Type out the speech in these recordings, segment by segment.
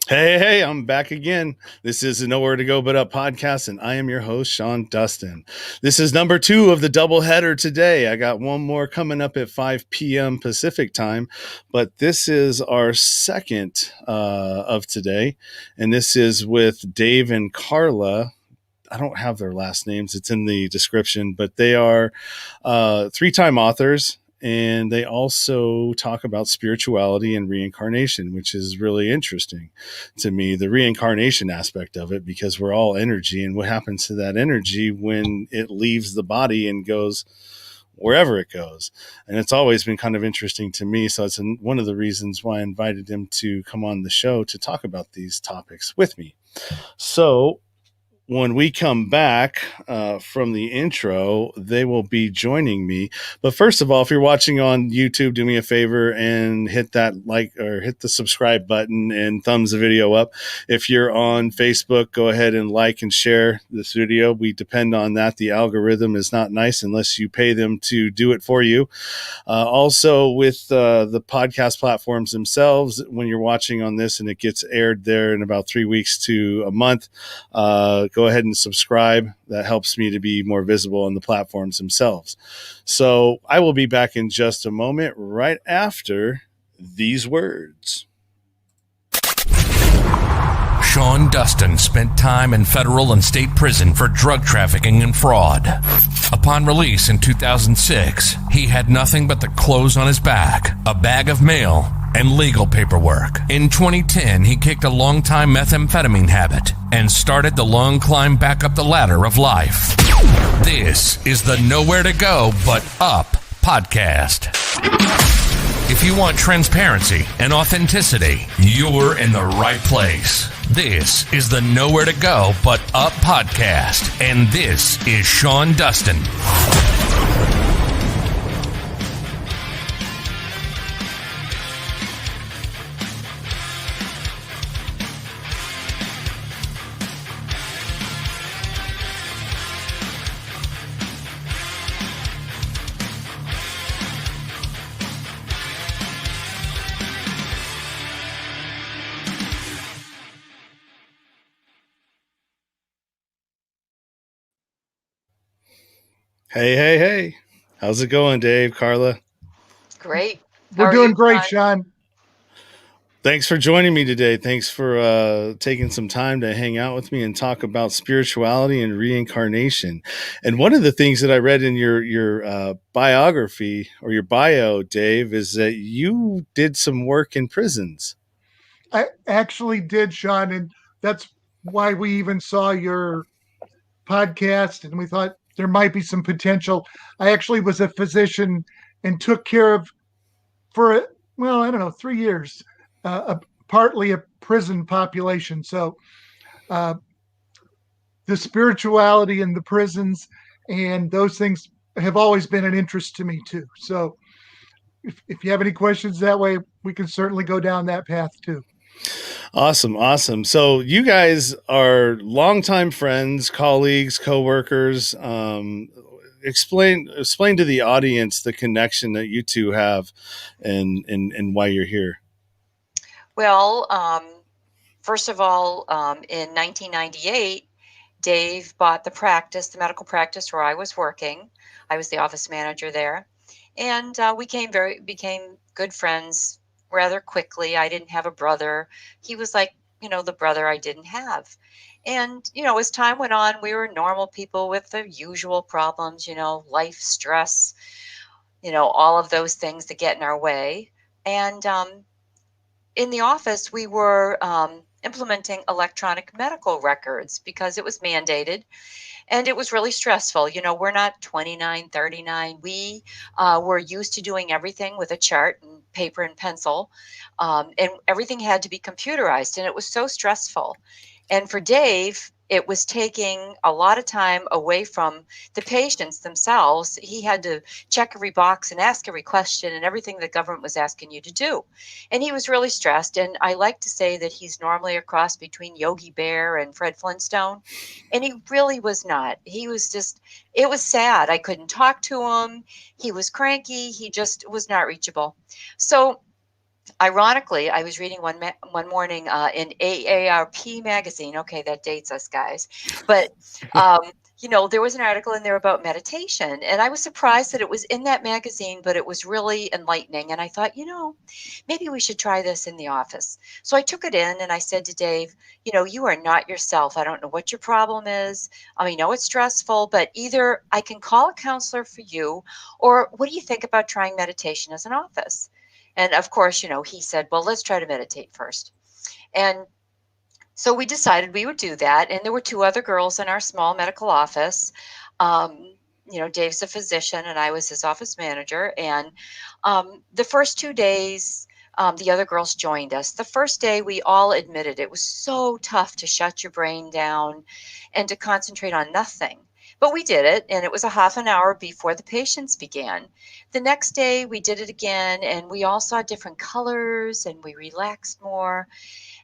Hey, I'm back again. This is the Nowhere to Go But Up podcast, and I am your host, Sean Dustin. This is number 2 of the doubleheader today. I got one more coming up at 5 p.m. Pacific time, but this is our second of today, and this is with Dave and Carla. I don't have their last names. It's in the description, but they are 3-time authors. And they also talk about spirituality and reincarnation, which is really interesting to me, the reincarnation aspect of it, because we're all energy. And what happens to that energy when it leaves the body and goes wherever it goes? And it's always been kind of interesting to me. So it's one of the reasons why I invited him to come on the show to talk about these topics with me. So when we come back from the intro, they will be joining me. But first of all, if you're watching on YouTube, do me a favor and hit that like or hit the subscribe button and thumbs the video up. If you're on Facebook, go ahead and like and share this video. We depend on that. The algorithm is not nice unless you pay them to do it for you. Also, with the podcast platforms themselves, when you're watching on this and it gets aired there in about 3 weeks to a month, go ahead and subscribe. That helps me to be more visible on the platforms themselves. So I will be back in just a moment, right after these words. Sean Dustin spent time in federal and state prison for drug trafficking and fraud. Upon release in 2006, he had nothing but the clothes on his back, a bag of mail, and legal paperwork. In 2010, he kicked a long-time methamphetamine habit and started the long climb back up the ladder of life. This is the Nowhere to Go But Up podcast. If you want transparency and authenticity, you're in the right place. This is the Nowhere to Go But Up podcast, and this is Sean Dustin. Hey. How's it going, Dave, Carla? Great. We're doing great, Sean. Thanks for joining me today. Thanks for taking some time to hang out with me and talk about spirituality and reincarnation. And one of the things that I read in your biography or your bio, Dave, is that you did some work in prisons. I actually did, Sean, and that's why we even saw your podcast and we thought there might be some potential. I actually was a physician and took care of, for, 3 years, partly a prison population. So the spirituality in the prisons and those things have always been an interest to me too. So if you have any questions that way, we can certainly go down that path too. Awesome. So you guys are longtime friends, colleagues, coworkers. Explain to the audience the connection that you two have and why you're here. Well, first of all, in 1998, Dave bought the medical practice where I was working. I was the office manager there, and we became good friends rather quickly. I didn't have a brother. He was like, the brother I didn't have. And, as time went on, we were normal people with the usual problems, life stress, all of those things that get in our way. And in the office, we were implementing electronic medical records because it was mandated. And it was really stressful. We're not 29, 39. We were used to doing everything with a chart and paper and pencil. And everything had to be computerized. And it was so stressful. And for Dave, it was taking a lot of time away from the patients themselves. He had to check every box and ask every question and everything the government was asking you to do. And he was really stressed. And I like to say that he's normally a cross between Yogi Bear and Fred Flintstone. And he really was not. He was just, it was sad. I couldn't talk to him. He was cranky. He just was not reachable. So Ironically, I was reading one morning in AARP magazine. Okay, that dates us, guys. But um, there was an article in there about meditation, and I was surprised that it was in that magazine, but it was really enlightening. And I thought, maybe we should try this in the office. So I took it in and I said to Dave, you are not yourself. I don't know what your problem is. I know it's stressful, but either I can call a counselor for you, or what do you think about trying meditation as an office? And of course, he said, well, let's try to meditate first. And so we decided we would do that. And there were two other girls in our small medical office. Dave's a physician and I was his office manager. And the first 2 days, the other girls joined us. The first day, we all admitted it was so tough to shut your brain down and to concentrate on nothing. But we did it, and it was a half an hour before the patients began. The next day, we did it again, and we all saw different colors, and we relaxed more.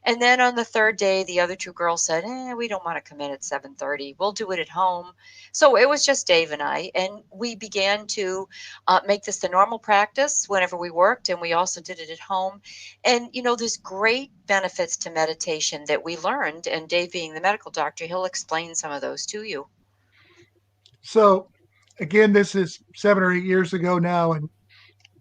And then on the third day, the other two girls said, we don't want to come in at 7:30. We'll do it at home. So it was just Dave and I, and we began to make this the normal practice whenever we worked, and we also did it at home. And, there's great benefits to meditation that we learned, and Dave being the medical doctor, he'll explain some of those to you. So, again, this is 7 or 8 years ago now, and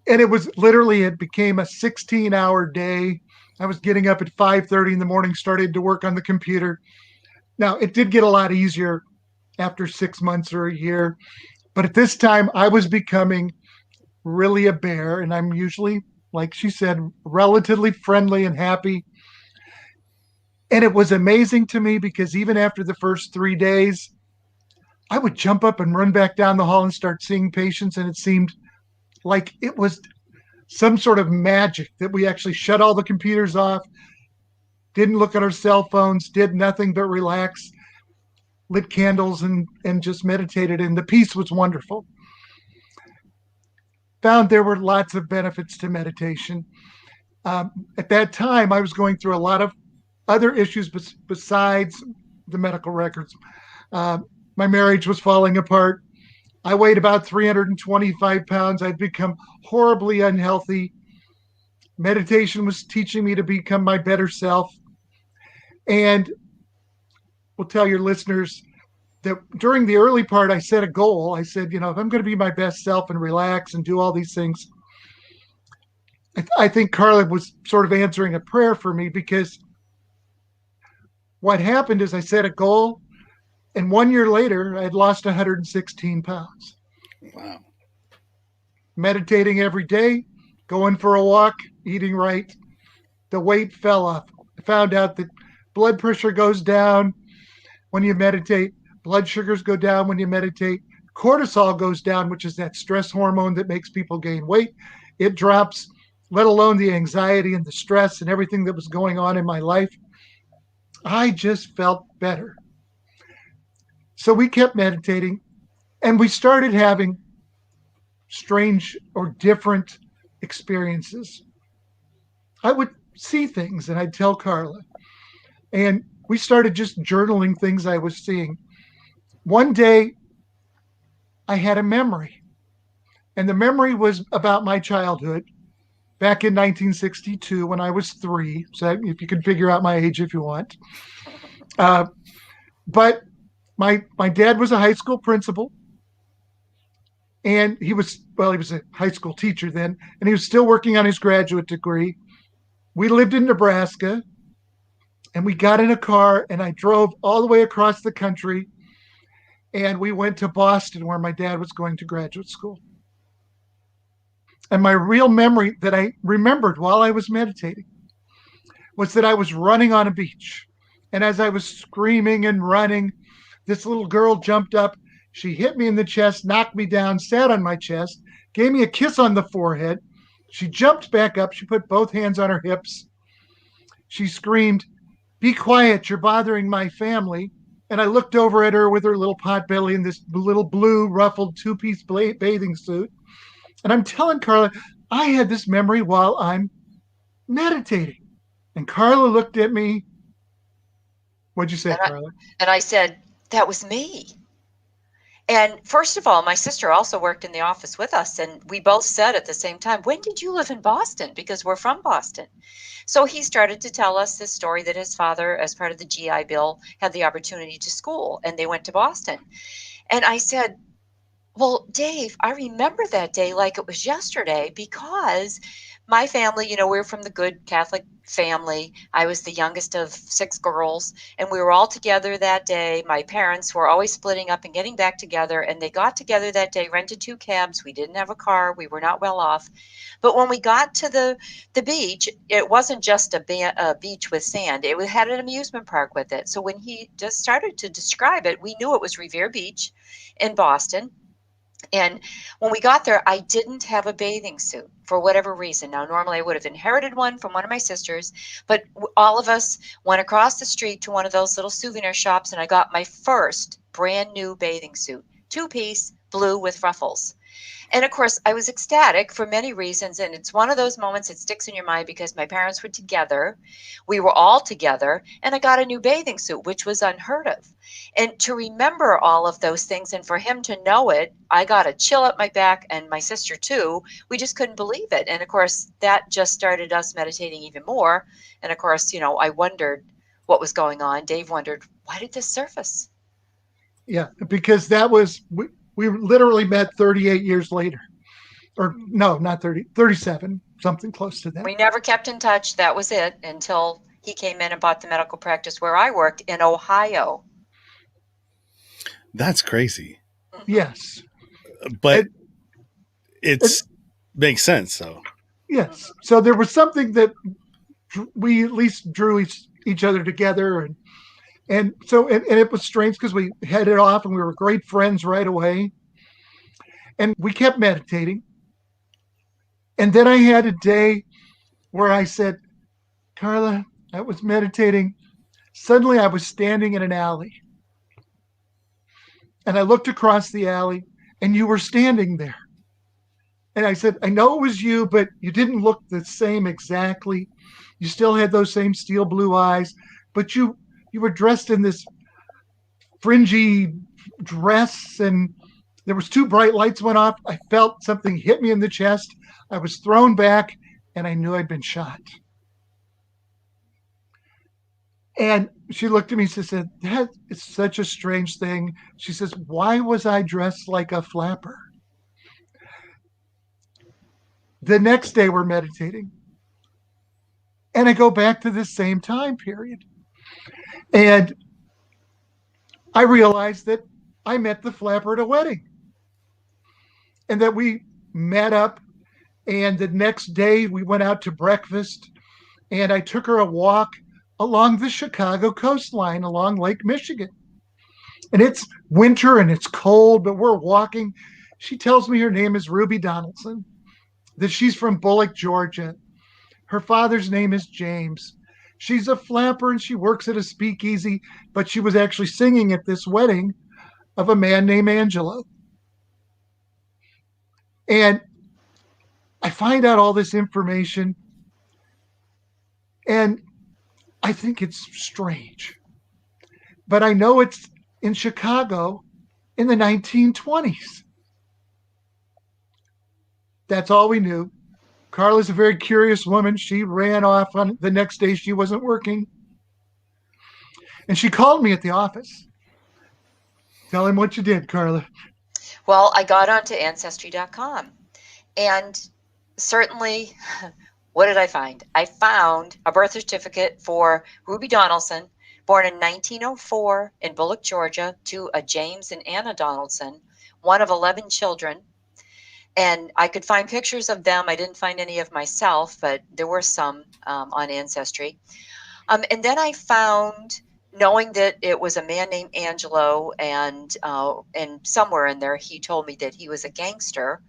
it was literally, it became a 16-hour day. I was getting up at 5:30 in the morning, started to work on the computer. Now, it did get a lot easier after 6 months or a year, but at this time, I was becoming really a bear, and I'm usually, like she said, relatively friendly and happy. And it was amazing to me because even after the first 3 days, I would jump up and run back down the hall and start seeing patients, and it seemed like it was some sort of magic that we actually shut all the computers off, didn't look at our cell phones, did nothing but relax, lit candles and just meditated, and the peace was wonderful. Found there were lots of benefits to meditation. At that time, I was going through a lot of other issues besides the medical records. My marriage was falling apart. I weighed about 325 pounds. I'd become horribly unhealthy. Meditation was teaching me to become my better self. And we'll tell your listeners that during the early part, I set a goal. I said, if I'm going to be my best self and relax and do all these things, I think Carla was sort of answering a prayer for me, because what happened is I set a goal, and 1 year later, I had lost 116 pounds. Wow. Meditating every day, going for a walk, eating right, the weight fell off. I found out that blood pressure goes down when you meditate, blood sugars go down when you meditate, cortisol goes down, which is that stress hormone that makes people gain weight. It drops, let alone the anxiety and the stress and everything that was going on in my life. I just felt better. So we kept meditating, and we started having strange or different experiences. I would see things and I'd tell Carla, and we started just journaling things I was seeing. One day, I had a memory, and the memory was about my childhood back in 1962 when I was 3. So if you can figure out my age if you want. But my dad was a high school principal, and he was a high school teacher then, and he was still working on his graduate degree. We lived in Nebraska, and we got in a car, and I drove all the way across the country, and we went to Boston, where my dad was going to graduate school. And my real memory that I remembered while I was meditating was that I was running on a beach. And as I was screaming and running, this little girl jumped up. She hit me in the chest, knocked me down, sat on my chest, gave me a kiss on the forehead. She jumped back up. She put both hands on her hips. She screamed, "Be quiet, you're bothering my family." And I looked over at her with her little pot belly in this little blue ruffled 2-piece bathing suit. And I'm telling Carla, I had this memory while I'm meditating. And Carla looked at me. What'd you say, Carla? And I said, that was me. And first of all, my sister also worked in the office with us, and we both said at the same time, when did you live in Boston? Because we're from Boston. So he started to tell us this story that his father, as part of the GI Bill, had the opportunity to school, and they went to Boston. And I said, well, Dave, I remember that day like it was yesterday, because my family, we're from the good Catholic family. I was the youngest of 6 girls, and we were all together that day. My parents were always splitting up and getting back together, and they got together that day, rented 2 cabs. We didn't have a car. We were not well off. But when we got to the beach, it wasn't just a beach with sand. It had an amusement park with it. So when he just started to describe it, we knew it was Revere Beach in Boston. And when we got there, I didn't have a bathing suit for whatever reason. Now, normally I would have inherited one from one of my sisters, but all of us went across the street to one of those little souvenir shops, and I got my first brand new bathing suit, 2-piece, blue with ruffles. And of course, I was ecstatic for many reasons. And it's one of those moments that sticks in your mind because my parents were together. We were all together. And I got a new bathing suit, which was unheard of. And to remember all of those things and for him to know it, I got a chill up my back, and my sister too. We just couldn't believe it. And of course, that just started us meditating even more. And of course, I wondered what was going on. Dave wondered, why did this surface? Yeah, because that was we literally met 38 years later. Or no, not 30, 37, something close to that. We never kept in touch. That was it until he came in and bought the medical practice where I worked in Ohio. That's crazy. Yes. But it makes sense, though. Yes. So there was something that we at least drew each other together. And so it was strange because we headed off and we were great friends right away. And we kept meditating. And then I had a day where I said, Carla, I was meditating. Suddenly I was standing in an alley. And I looked across the alley and you were standing there. And I said, I know it was you, but you didn't look the same exactly. You still had those same steel blue eyes, but you were dressed in this fringy dress, and there was 2 bright lights went off. I felt something hit me in the chest. I was thrown back, and I knew I'd been shot. And she looked at me and she said, that is such a strange thing. She says, why was I dressed like a flapper? The next day we're meditating. And I go back to the same time period. And I realized that I met the flapper at a wedding. And that we met up. And the next day we went out to breakfast. And I took her a walk along the Chicago coastline along Lake Michigan. And it's winter and it's cold, but we're walking. She tells me her name is Ruby Donaldson, that she's from Bullock, Georgia. Her father's name is James. She's a flapper and she works at a speakeasy, but she was actually singing at this wedding of a man named Angelo. And I find out all this information, and I think it's strange. But I know it's in Chicago in the 1920s. That's all we knew. Carla's a very curious woman. She ran off on the next day. She wasn't working. And she called me at the office. Tell him what you did, Carla. Well, I got onto Ancestry.com. And certainly, what did I find? I found a birth certificate for Ruby Donaldson, born in 1904 in Bullock, Georgia, to a James and Anna Donaldson, one of 11 children. And I could find pictures of them. I didn't find any of myself, but there were some on Ancestry. And then I found, knowing that it was a man named Angelo, and somewhere in there he told me that he was a gangster.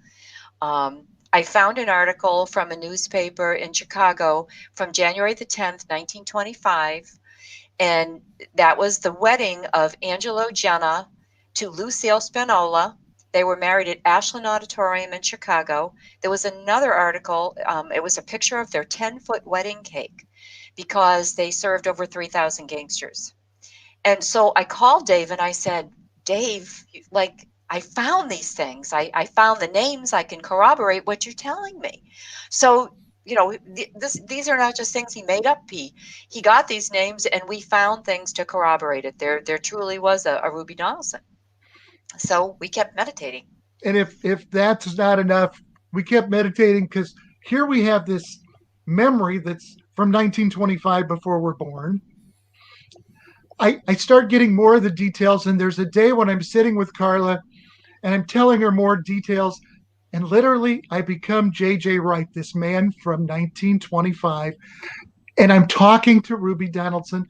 I found an article from a newspaper in Chicago from January the 10th, 1925. And that was the wedding of Angelo Jenna to Lucille Spinola. They were married at Ashland Auditorium in Chicago. There was another article. It was a picture of their 10-foot wedding cake because they served over 3,000 gangsters. And so I called Dave and I said, Dave, like, I found these things. I found the names. I can corroborate what you're telling me. So, these are not just things he made up. He got these names, and we found things to corroborate it. There truly was a Ruby Donaldson. So we kept meditating. And if that's not enough, we kept meditating, because here we have this memory that's from 1925, before we're born. I start getting more of the details, and there's a day when I'm sitting with Carla and I'm telling her more details, and literally I become J.J. Wright, this man from 1925, and I'm talking to Ruby Donaldson,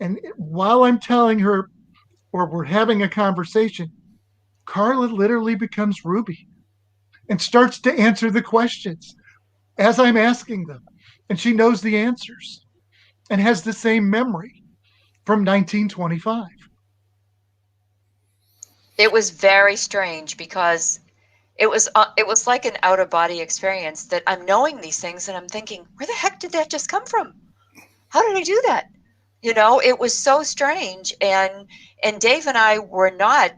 and while I'm telling her, or we're having a conversation, Carla literally becomes Ruby and starts to answer the questions as I'm asking them, and she knows the answers and has the same memory from 1925. It was very strange, because it was like an out of body experience, that I'm knowing these things and I'm thinking, where the heck did that just come from? How did I do that? It was so strange. And Dave and I were not,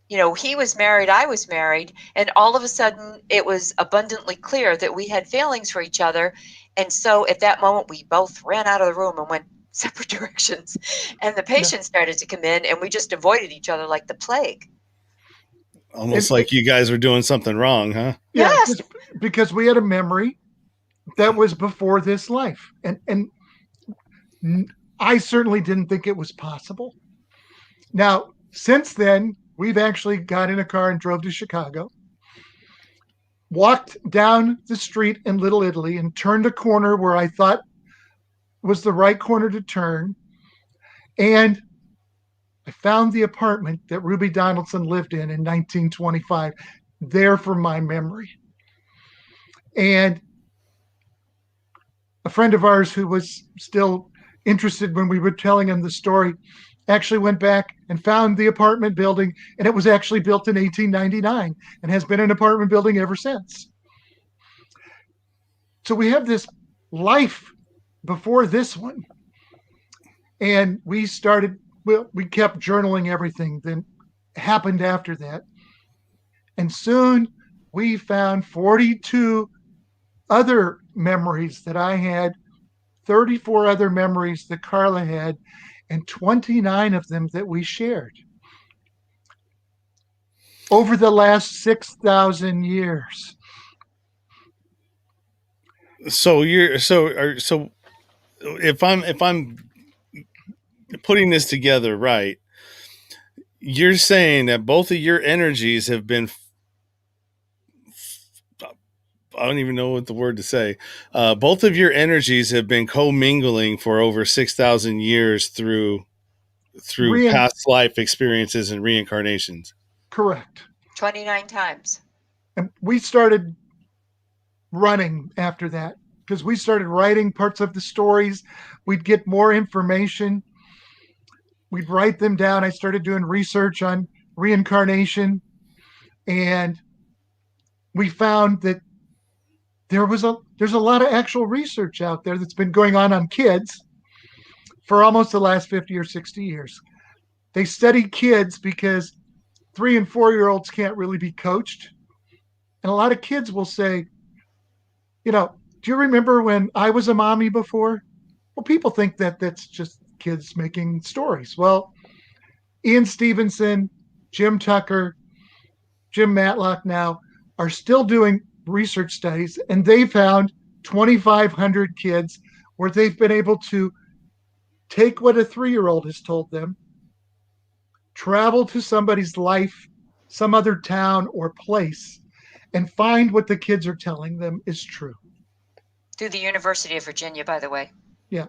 he was married, I was married, and all of a sudden it was abundantly clear that we had feelings for each other. And so at that moment, we both ran out of the room and went separate directions. And the patients started to come in, and we just avoided each other like the plague. Almost like you guys were doing something wrong, huh? Yeah, Yes. because we had a memory that was before this life. And I certainly didn't think it was possible. Now, since then, we've actually got in a car and drove to Chicago, walked down the street in Little Italy, and turned a corner where I thought was the right corner to turn. And I found the apartment that Ruby Donaldson lived in 1925, there from my memory. And a friend of ours who was still interested when we were telling him the story actually went back and found the apartment building, and it was actually built in 1899 and has been an apartment building ever since. So we have this life before this one. And we kept journaling everything that happened after that. And soon we found 42 other memories that I had, 34 other memories that Carla had, and 29 of them that we shared over the last 6,000 years. So if I'm putting this together right, you're saying that both of your energies have been, I don't even know what the word to say. Both of your energies have been commingling for over 6,000 years through past life experiences and reincarnations. Correct. 29 times. And we started running after that, because we started writing parts of the stories. We'd get more information. We'd write them down. I started doing research on reincarnation, and we found that there's a lot of actual research out there that's been going on kids for almost the last 50 or 60 years. They study kids because 3 and 4-year-olds can't really be coached. And a lot of kids will say, do you remember when I was a mommy before? Well, people think that that's just kids making stories. Well, Ian Stevenson, Jim Tucker, Jim Matlock now are still doing research studies, and they found 2,500 kids where they've been able to take what a 3-year-old has told them, travel to somebody's life, some other town or place, and find what the kids are telling them is true. Through the University of Virginia, by the way. Yeah.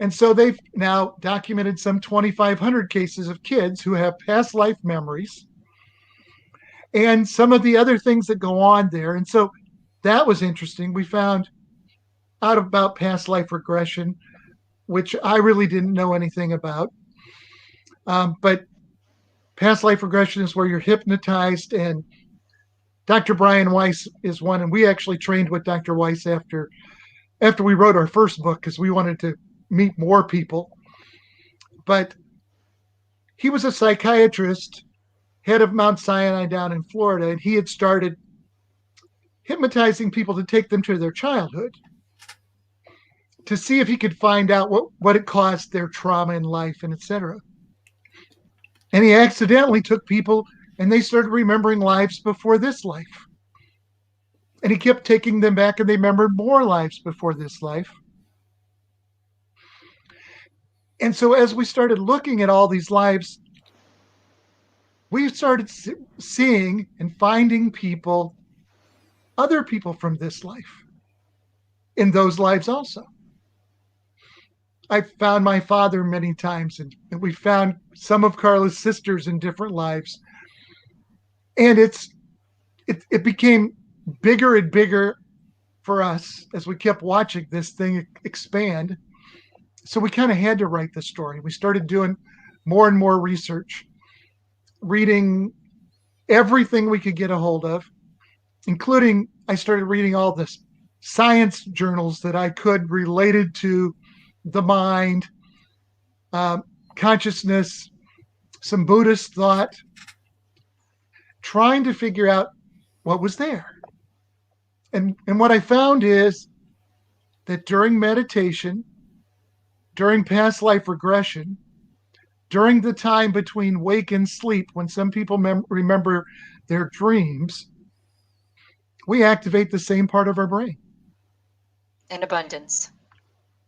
And so they've now documented some 2,500 cases of kids who have past life memories and some of the other things that go on there. And so that was interesting. We found out about past life regression, which I really didn't know anything about. But past life regression is where you're hypnotized, and Dr. Brian Weiss is one. And we actually trained with Dr. Weiss after we wrote our first book, because we wanted to meet more people. But he was a psychiatrist, head of Mount Sinai down in Florida, and he had started hypnotizing people to take them to their childhood to see if he could find out what it caused their trauma in life and etc. And he accidentally took people and they started remembering lives before this life. And he kept taking them back and they remembered more lives before this life. And so as we started looking at all these lives, we started seeing and finding people, other people from this life, in those lives also. I found my father many times, and we found some of Carla's sisters in different lives. And it became bigger and bigger for us as we kept watching this thing expand. So we kind of had to write the story. We started doing more and more research, reading everything we could get a hold of, including I started reading all this science journals that I could related to the mind, consciousness, some Buddhist thought, trying to figure out what was there. And what I found is that during meditation, during past life regression, during the time between wake and sleep, when some people remember their dreams, we activate the same part of our brain. In abundance.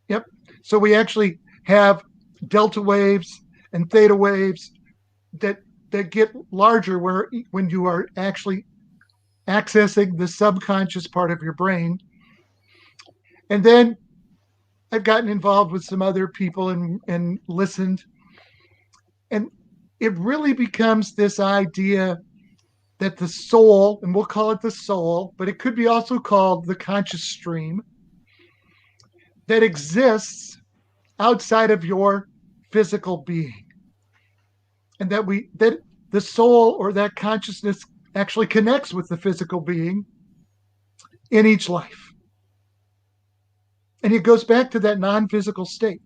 Yep. So we actually have delta waves and theta waves that get larger when you are actually accessing the subconscious part of your brain. And then I've gotten involved with some other people and listened. And it really becomes this idea that the soul, and we'll call it the soul, but it could be also called the conscious stream, that exists outside of your physical being. And that the soul or that consciousness actually connects with the physical being in each life. And it goes back to that non-physical state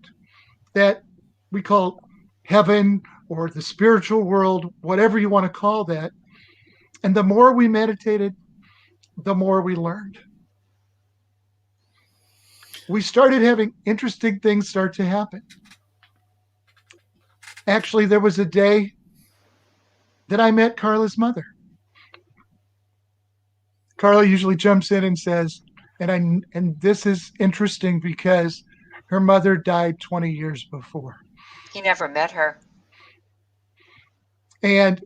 that we call heaven or the spiritual world, whatever you want to call that. And the more we meditated, the more we learned. We started having interesting things start to happen. Actually, there was a day that I met Carla's mother. Carla usually jumps in and says, and this is interesting because her mother died 20 years before. He never met her. And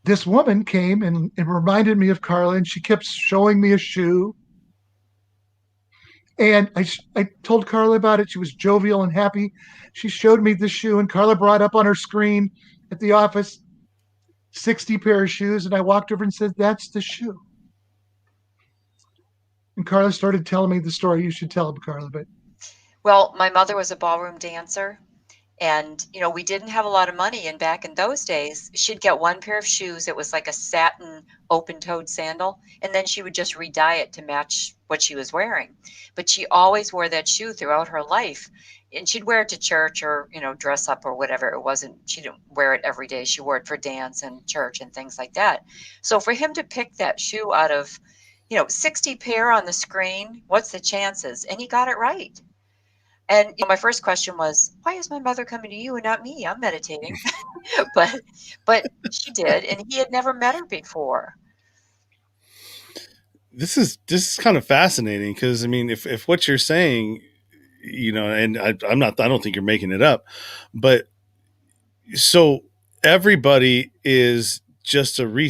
this woman came and it reminded me of Carla, and she kept showing me a shoe. And I told Carla about it. She was jovial and happy. She showed me the shoe, and Carla brought up on her screen at the office 60 pair of shoes. And I walked over and said, "That's the shoe." And Carla started telling me the story. You should tell him, Carla. But Well, my mother was a ballroom dancer. And, we didn't have a lot of money. And back in those days, she'd get one pair of shoes. It was like a satin open-toed sandal. And then she would just re-dye it to match what she was wearing. But she always wore that shoe throughout her life. And she'd wear it to church or, dress up or whatever. She didn't wear it every day. She wore it for dance and church and things like that. So for him to pick that shoe out of, 60 pair on the screen, what's the chances? And he got it right. And my first question was, why is my mother coming to you and not me? I'm meditating. but she did, and he had never met her before. This is kind of fascinating because if what you're saying, and I don't think you're making it up, but so everybody is just we're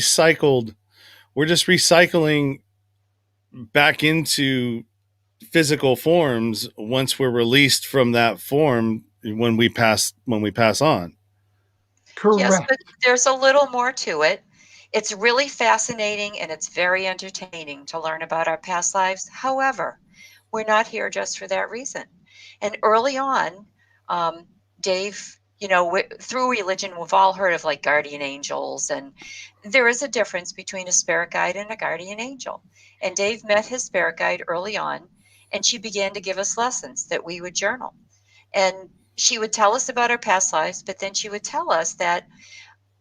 just recycling back into physical forms once we're released from that form when we pass on. correct. Yes, but there's a little more to it. It's really fascinating and it's very entertaining to learn about our past lives. However, we're not here just for that reason. And early on, Dave, through religion, we've all heard of like guardian angels, and there is a difference between a spirit guide and a guardian angel. And Dave met his spirit guide early on, and she began to give us lessons that we would journal. And she would tell us about our past lives, but then she would tell us that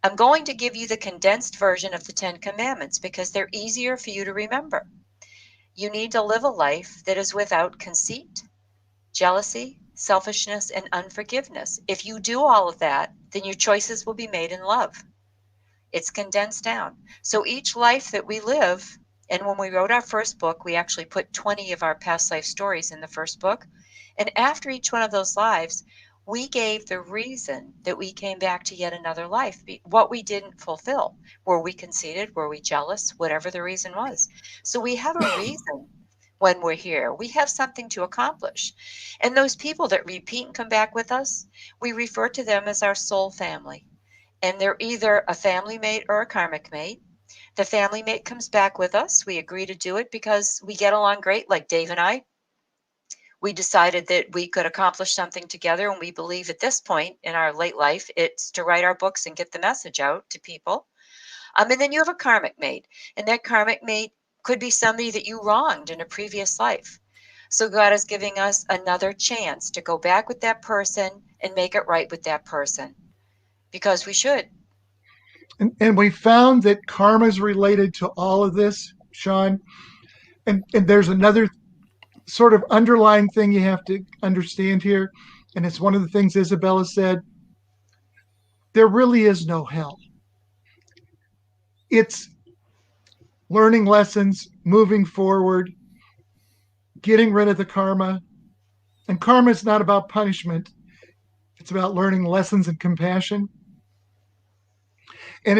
I'm going to give you the condensed version of the 10 Commandments because they're easier for you to remember. You need to live a life that is without conceit, jealousy, selfishness, and unforgiveness. If you do all of that, then your choices will be made in love. It's condensed down. So each life that we live, and when we wrote our first book, we actually put 20 of our past life stories in the first book. And after each one of those lives, we gave the reason that we came back to yet another life, what we didn't fulfill. Were we conceited? Were we jealous? Whatever the reason was. So we have a reason when we're here. We have something to accomplish. And those people that repeat and come back with us, we refer to them as our soul family. And they're either a family mate or a karmic mate. The family mate comes back with us. We agree to do it because we get along great, like Dave and I. We decided that we could accomplish something together, and we believe at this point in our late life, it's to write our books and get the message out to people. And then you have a karmic mate, and that karmic mate could be somebody that you wronged in a previous life. So God is giving us another chance to go back with that person and make it right with that person, because we should. And we found that karma is related to all of this, Sean. And there's another sort of underlying thing you have to understand here. And it's one of the things Isabella said. There really is no hell. It's learning lessons, moving forward, getting rid of the karma. And karma is not about punishment. It's about learning lessons and compassion. And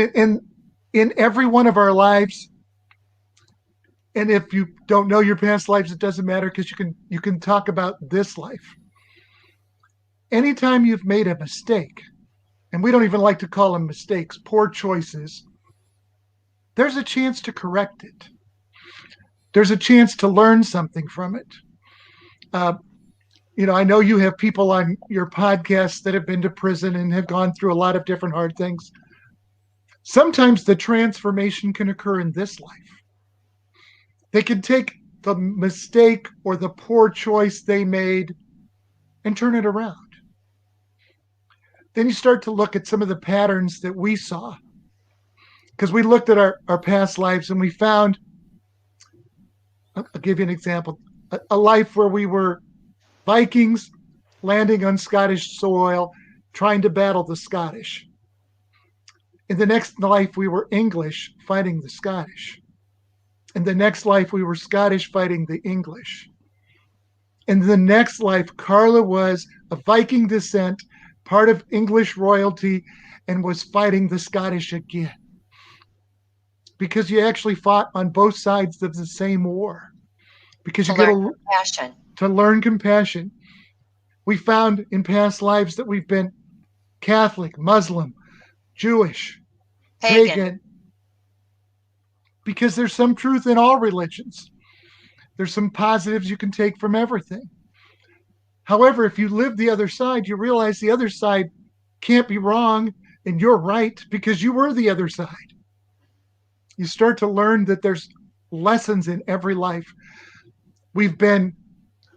in every one of our lives, and if you don't know your past lives, it doesn't matter because you can talk about this life. Anytime you've made a mistake, and we don't even like to call them mistakes, poor choices, there's a chance to correct it. There's a chance to learn something from it. I know you have people on your podcast that have been to prison and have gone through a lot of different hard things. Sometimes the transformation can occur in this life. They can take the mistake or the poor choice they made and turn it around. Then you start to look at some of the patterns that we saw, because we looked at our past lives and we found, I'll give you an example, a life where we were Vikings landing on Scottish soil, trying to battle the Scottish. In the next life, we were English fighting the Scottish. In the next life, we were Scottish fighting the English. In the next life, Carla was of Viking descent, part of English royalty, and was fighting the Scottish again. Because you actually fought on both sides of the same war. Because you get compassion. To learn compassion. We found in past lives that we've been Catholic, Muslim, Jewish, pagan. Because there's some truth in all religions. There's some positives you can take from everything. However, if you live the other side, you realize the other side can't be wrong and you're right because you were the other side. You start to learn that there's lessons in every life. We've been,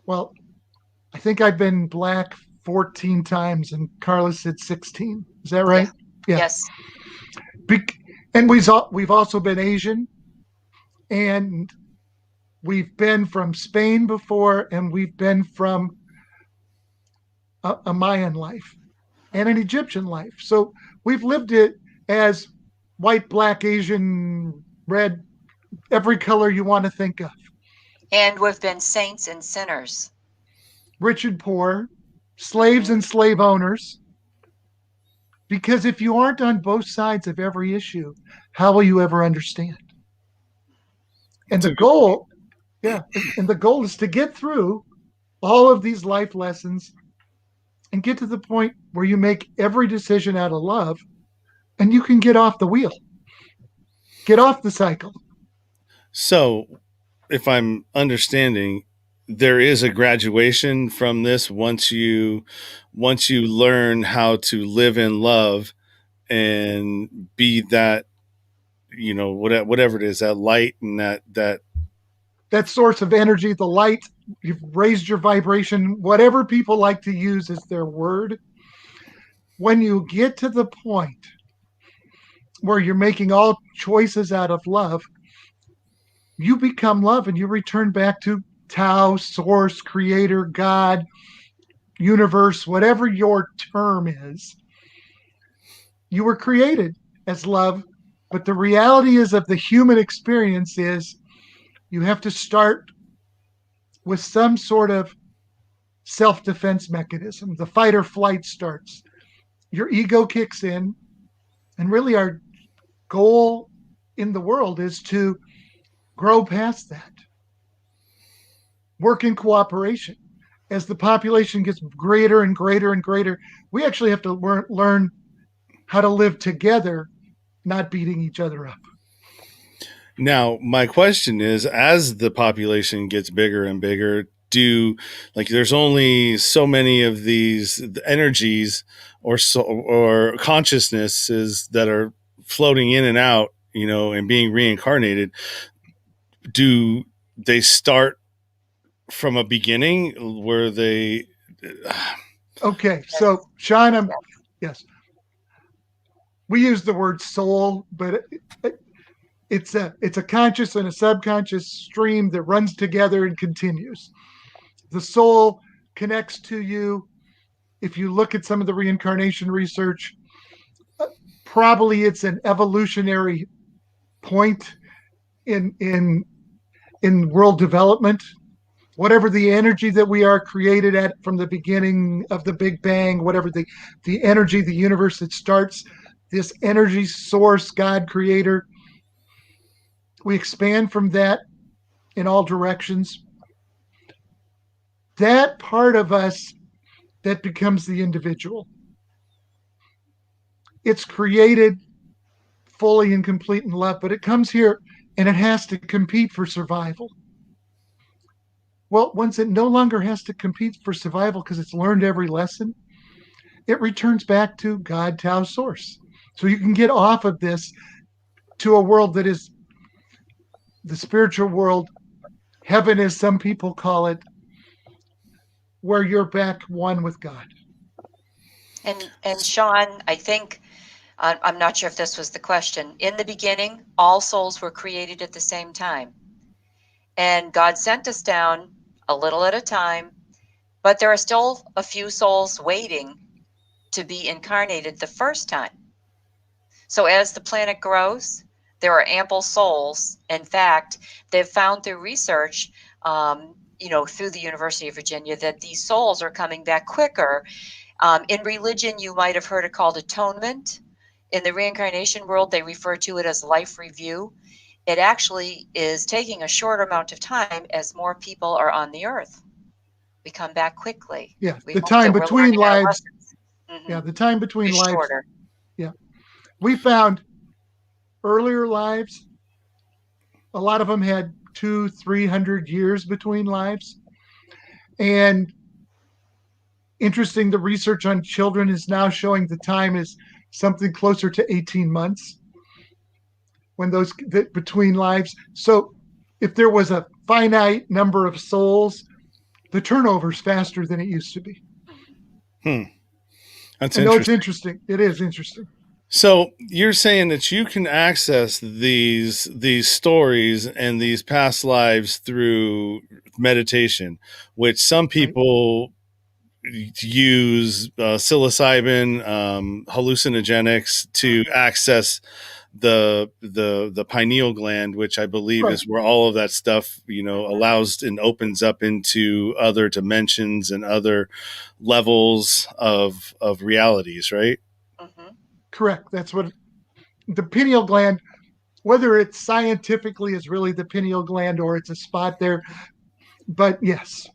I think I've been Black 14 times and Carla said 16. Is that right? Yeah. Yes. And we've also been Asian, and we've been from Spain before, and we've been from a Mayan life and an Egyptian life. So we've lived it as white, black, Asian, red, every color you want to think of. And we've been saints and sinners. Rich and poor, slaves and slave owners. Because if you aren't on both sides of every issue, how will you ever understand? And the goal is to get through all of these life lessons and get to the point where you make every decision out of love and you can get off the wheel, get off the cycle. So if I'm understanding, there is a graduation from this once you learn how to live in love and be that, whatever it is, that light and that source of energy, the light. You've raised your vibration, whatever people like to use as their word. When you get to the point where you're making all choices out of love, you become love and you return back to Tao, source, creator, God, universe, whatever your term is. You were created as love, but the reality is of the human experience is you have to start with some sort of self-defense mechanism. The fight or flight starts. Your ego kicks in, and really our goal in the world is to grow past that. Work in cooperation. As the population gets greater and greater and greater, we actually have to learn how to live together, not beating each other up. Now, my question is, as the population gets bigger and bigger, there's only so many of these energies or consciousnesses that are floating in and out, and being reincarnated. Do they start from a beginning where they? Okay, so Sean, yes, we use the word soul, but it's a conscious and a subconscious stream that runs together and continues. The soul connects to you. If you look at some of the reincarnation research, probably it's an evolutionary point in world development. Whatever the energy that we are created at from the beginning of the Big Bang, whatever the energy, the universe that starts, this energy source, God, creator, we expand from that in all directions. That part of us that becomes the individual. It's created fully and complete in love, but it comes here and it has to compete for survival. Well, once it no longer has to compete for survival because it's learned every lesson, it returns back to God, Tao, source. So you can get off of this to a world that is the spiritual world, heaven as some people call it, where you're back one with God. And Sean, I think, I'm not sure if this was the question. In the beginning, all souls were created at the same time. And God sent us down a little at a time, but there are still a few souls waiting to be incarnated the first time. So as the planet grows, there are ample souls. In fact, they've found through research, through the University of Virginia, that these souls are coming back quicker. In religion, you might have heard it called atonement. In the reincarnation world, they refer to it as life review. It actually is taking a short amount of time as more people are on the earth. We come back quickly. Yeah, the time between lives. Mm-hmm. Yeah, the time between it's lives. Shorter. Yeah. We found earlier lives, a lot of them had 200-300 years between lives. And interesting, the research on children is now showing the time is something closer to 18 months when those between lives. So if there was a finite number of souls, the turnover is faster than it used to be. That's interesting. It's interesting. It is interesting. So you're saying that you can access these stories and these past lives through meditation, which some people use psilocybin, hallucinogenics to access the pineal gland, which I believe is where all of that stuff, allows and opens up into other dimensions and other levels of realities, right? Mm-hmm. Correct. That's what the pineal gland, whether it scientifically is really the pineal gland or it's a spot there, but yes.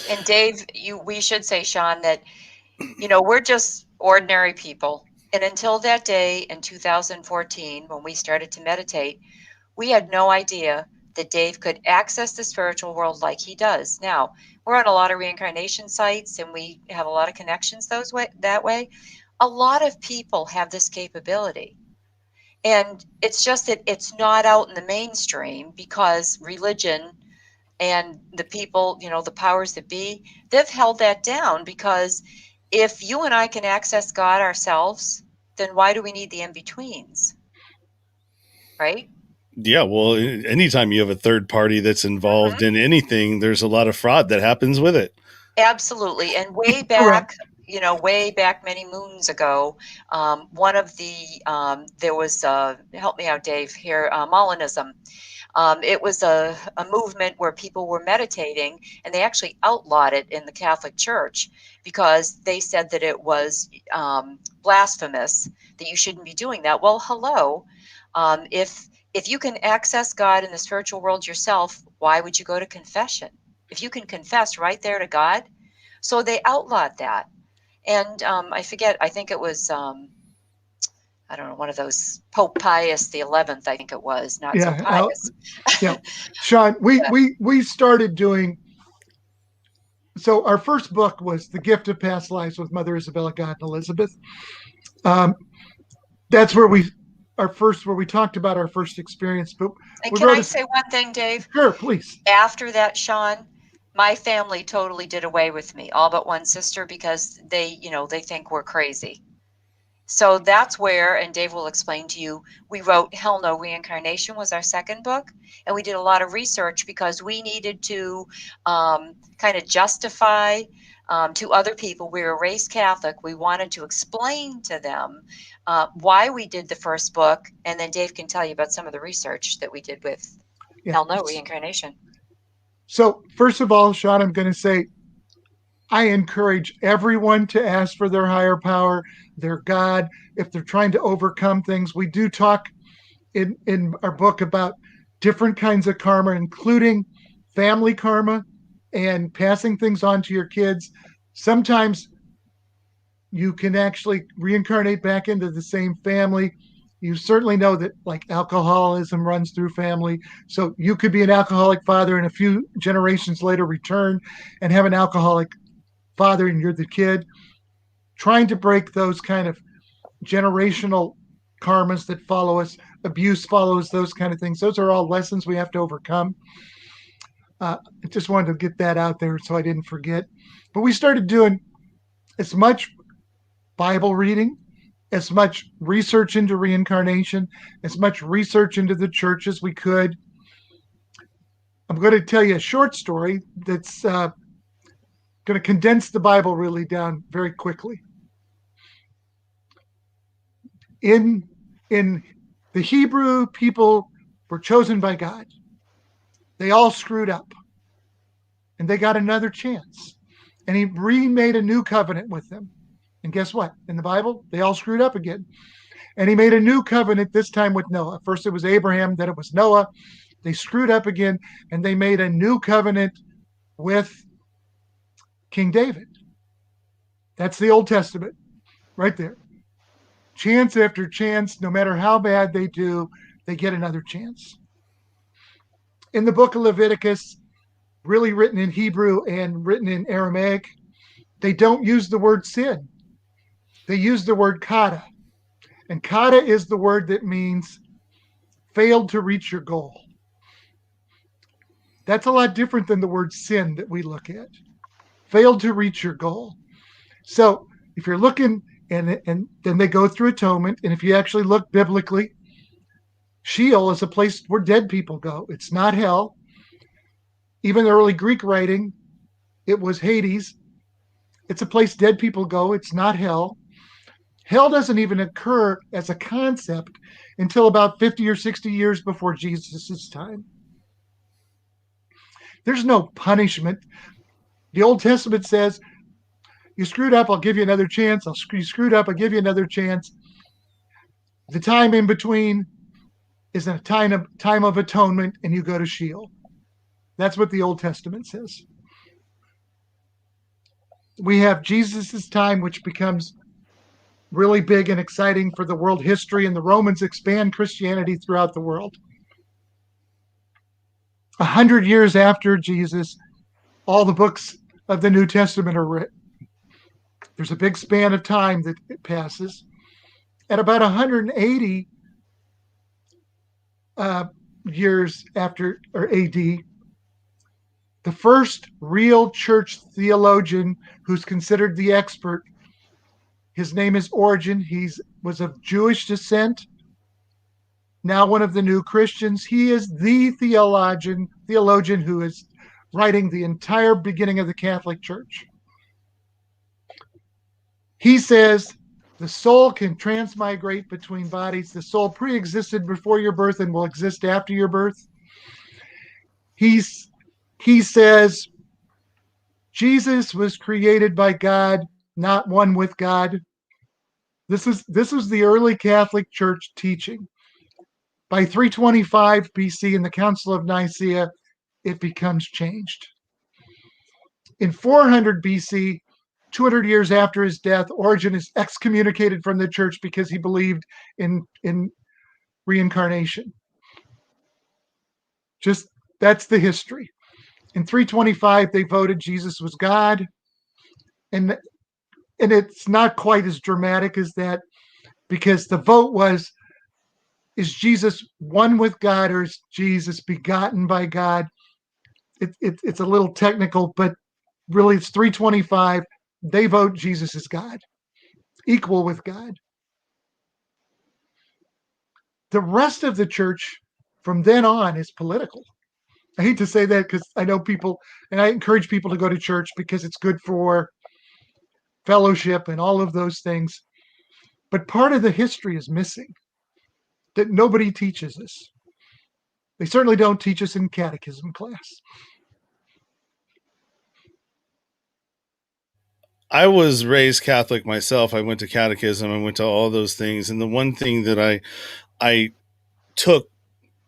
And Dave, we should say, Sean, that, we're just ordinary people. And until that day in 2014, when we started to meditate, we had no idea that Dave could access the spiritual world like he does. Now, we're on a lot of reincarnation sites and we have a lot of connections that way. A lot of people have this capability. And it's just that it's not out in the mainstream because religion and the people, the powers that be, they've held that down, because if you and I can access God ourselves, then why do we need the in-betweens? Right? Yeah, well, anytime you have a third party that's involved in anything, there's a lot of fraud that happens with it. Absolutely. And way Correct. back, way back many moons ago, one of the, there was, help me out, Dave, here, Molinism. It was a movement where people were meditating, and they actually outlawed it in the Catholic Church because they said that it was blasphemous, that you shouldn't be doing that. Well, hello. If you can access God in the spiritual world yourself, why would you go to confession? If you can confess right there to God. So they outlawed that. And I forget, I think it was, I don't know, one of those Pope Pius the 11th, I think it was, not so pious. Yeah. Sean, we started doing, so our first book was The Gift of Past Lives with Mother Isabella, God, and Elizabeth. That's where we talked about our first experience. But and can I say one thing, Dave? Sure, please. After that, Sean, my family totally did away with me, all but one sister, because they think we're crazy. So that's where, and Dave will explain to you, we wrote Hell No, Reincarnation was our second book. And we did a lot of research because we needed to kind of justify to other people. We were raised Catholic. We wanted to explain to them why we did the first book. And then Dave can tell you about some of the research that we did with Hell No, Reincarnation. So first of all, Sean, I'm going to say, I encourage everyone to ask for their higher power, their God, if they're trying to overcome things. We do talk in our book about different kinds of karma, including family karma and passing things on to your kids. Sometimes you can actually reincarnate back into the same family. You certainly know that like alcoholism runs through family. So you could be an alcoholic father and a few generations later return and have an alcoholic father and you're the kid. Trying to break those kind of generational karmas that follow us, abuse follows, those kind of things. Those are all lessons we have to overcome. I just wanted to get that out there so I didn't forget. But we started doing as much Bible reading, as much research into reincarnation, as much research into the church as we could. I'm going to tell you a short story that's going to condense the Bible really down very quickly. In the Hebrew people were chosen by God. They all screwed up. And they got another chance. And he remade a new covenant with them. And guess what? In the Bible, they all screwed up again. And he made a new covenant, this time with Noah. First it was Abraham, then it was Noah. They screwed up again, and they made a new covenant with King David. That's the Old Testament, right there. Chance after chance, no matter how bad they do, they get another chance. In the book of Leviticus, really written in Hebrew and written in Aramaic, they don't use the word sin. They use the word kata. And kata is the word that means failed to reach your goal. That's a lot different than the word sin that we look at. Failed to reach your goal. So if you're looking, and then they go through atonement, and if you actually look biblically, Sheol is a place where dead people go. It's not hell. Even the early Greek writing, it was Hades. It's a place dead people go. It's not hell. Hell doesn't even occur as a concept until about 50 or 60 years before Jesus' time. There's no punishment. The Old Testament says, you screwed up, I'll give you another chance. You screwed up, I'll give you another chance. The time in between is a time of atonement, and you go to Sheol. That's what the Old Testament says. We have Jesus' time, which becomes really big and exciting for the world history, and the Romans expand Christianity throughout the world. 100 years after Jesus, all the books of the New Testament are written. There's a big span of time that it passes. At about 180 years after, or AD, the first real church theologian who's considered the expert His name is Origen. He was of Jewish descent, now one of the new Christians. He is the theologian who is writing the entire beginning of the Catholic Church. He says the soul can transmigrate between bodies. The soul pre-existed before your birth and will exist after your birth. He says Jesus was created by God, not one with God. This is the early Catholic Church teaching. By 325 BC in the Council of Nicaea, it becomes changed. In 400 BC, 200 years after his death, Origen is excommunicated from the church because he believed in reincarnation. Just that's the history. In 325, they voted Jesus was God. And it's not quite as dramatic as that, because the vote was, is Jesus one with God or is Jesus begotten by God? It's a little technical, but really it's 325. They vote Jesus is God, equal with God. The rest of the church from then on is political. I hate to say that because I know people, and I encourage people to go to church because it's good for fellowship and all of those things. But part of the history is missing that nobody teaches us. They certainly don't teach us in catechism class. I was raised Catholic myself. I went to catechism. I went to all those things. And the one thing that I took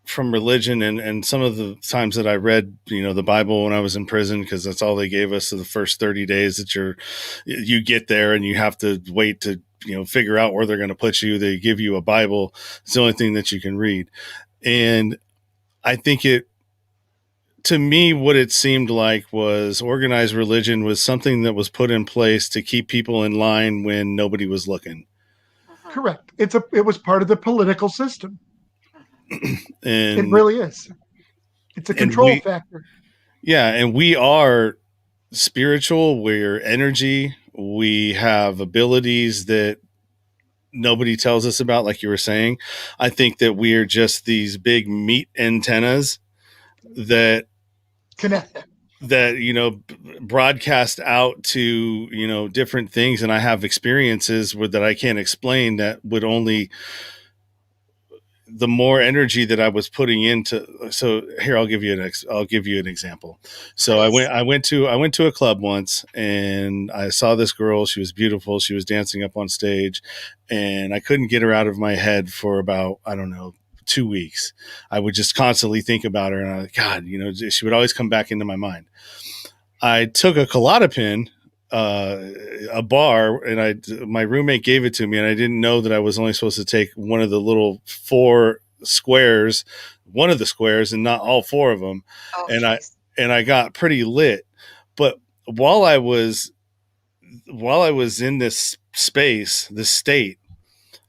from religion, and some of the times that I read, the Bible when I was in prison, because that's all they gave us for the first 30 days that you get there and you have to wait to, figure out where they're going to put you. They give you a Bible. It's the only thing that you can read. And I think to me, what it seemed like was organized religion was something that was put in place to keep people in line when nobody was looking. Correct. It was part of the political system. And it really is. It's a control factor. Yeah. And we are spiritual. We're energy. We have abilities that nobody tells us about, like you were saying. I think that we are just these big meat antennas that connect, that broadcast out to different things. And I have experiences that I can't explain that would only, the more energy that I was putting into. So here, I'll give you an example. So I went to a club once, and I saw this girl. She was beautiful. She was dancing up on stage, and I couldn't get her out of my head for about, I don't know, 2 weeks. I would just constantly think about her, and I, God, she would always come back into my mind. I took a Klonopin, a bar, and my roommate gave it to me, and I didn't know that I was only supposed to take one of the little 4 squares, one of the squares, and not all 4 of them. Oh, and I got pretty lit. But while I was in this space, this state,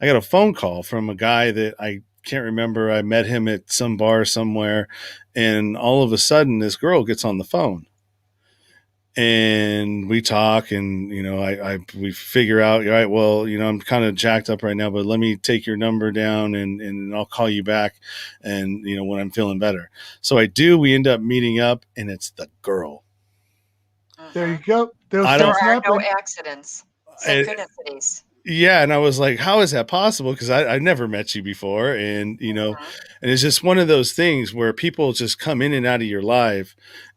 I got a phone call from a guy that I can't remember. I met him at some bar somewhere, and all of a sudden this girl gets on the phone. And we talk, and we figure out, all right, well, I'm kind of jacked up right now, but let me take your number down, and I'll call you back, and when I'm feeling better. So I do. We end up meeting up, and it's the girl. There you go. There are no accidents, synchronicities. Yeah, and I was like, how is that possible? Because I never met you before, and and it's just one of those things where people just come in and out of your life,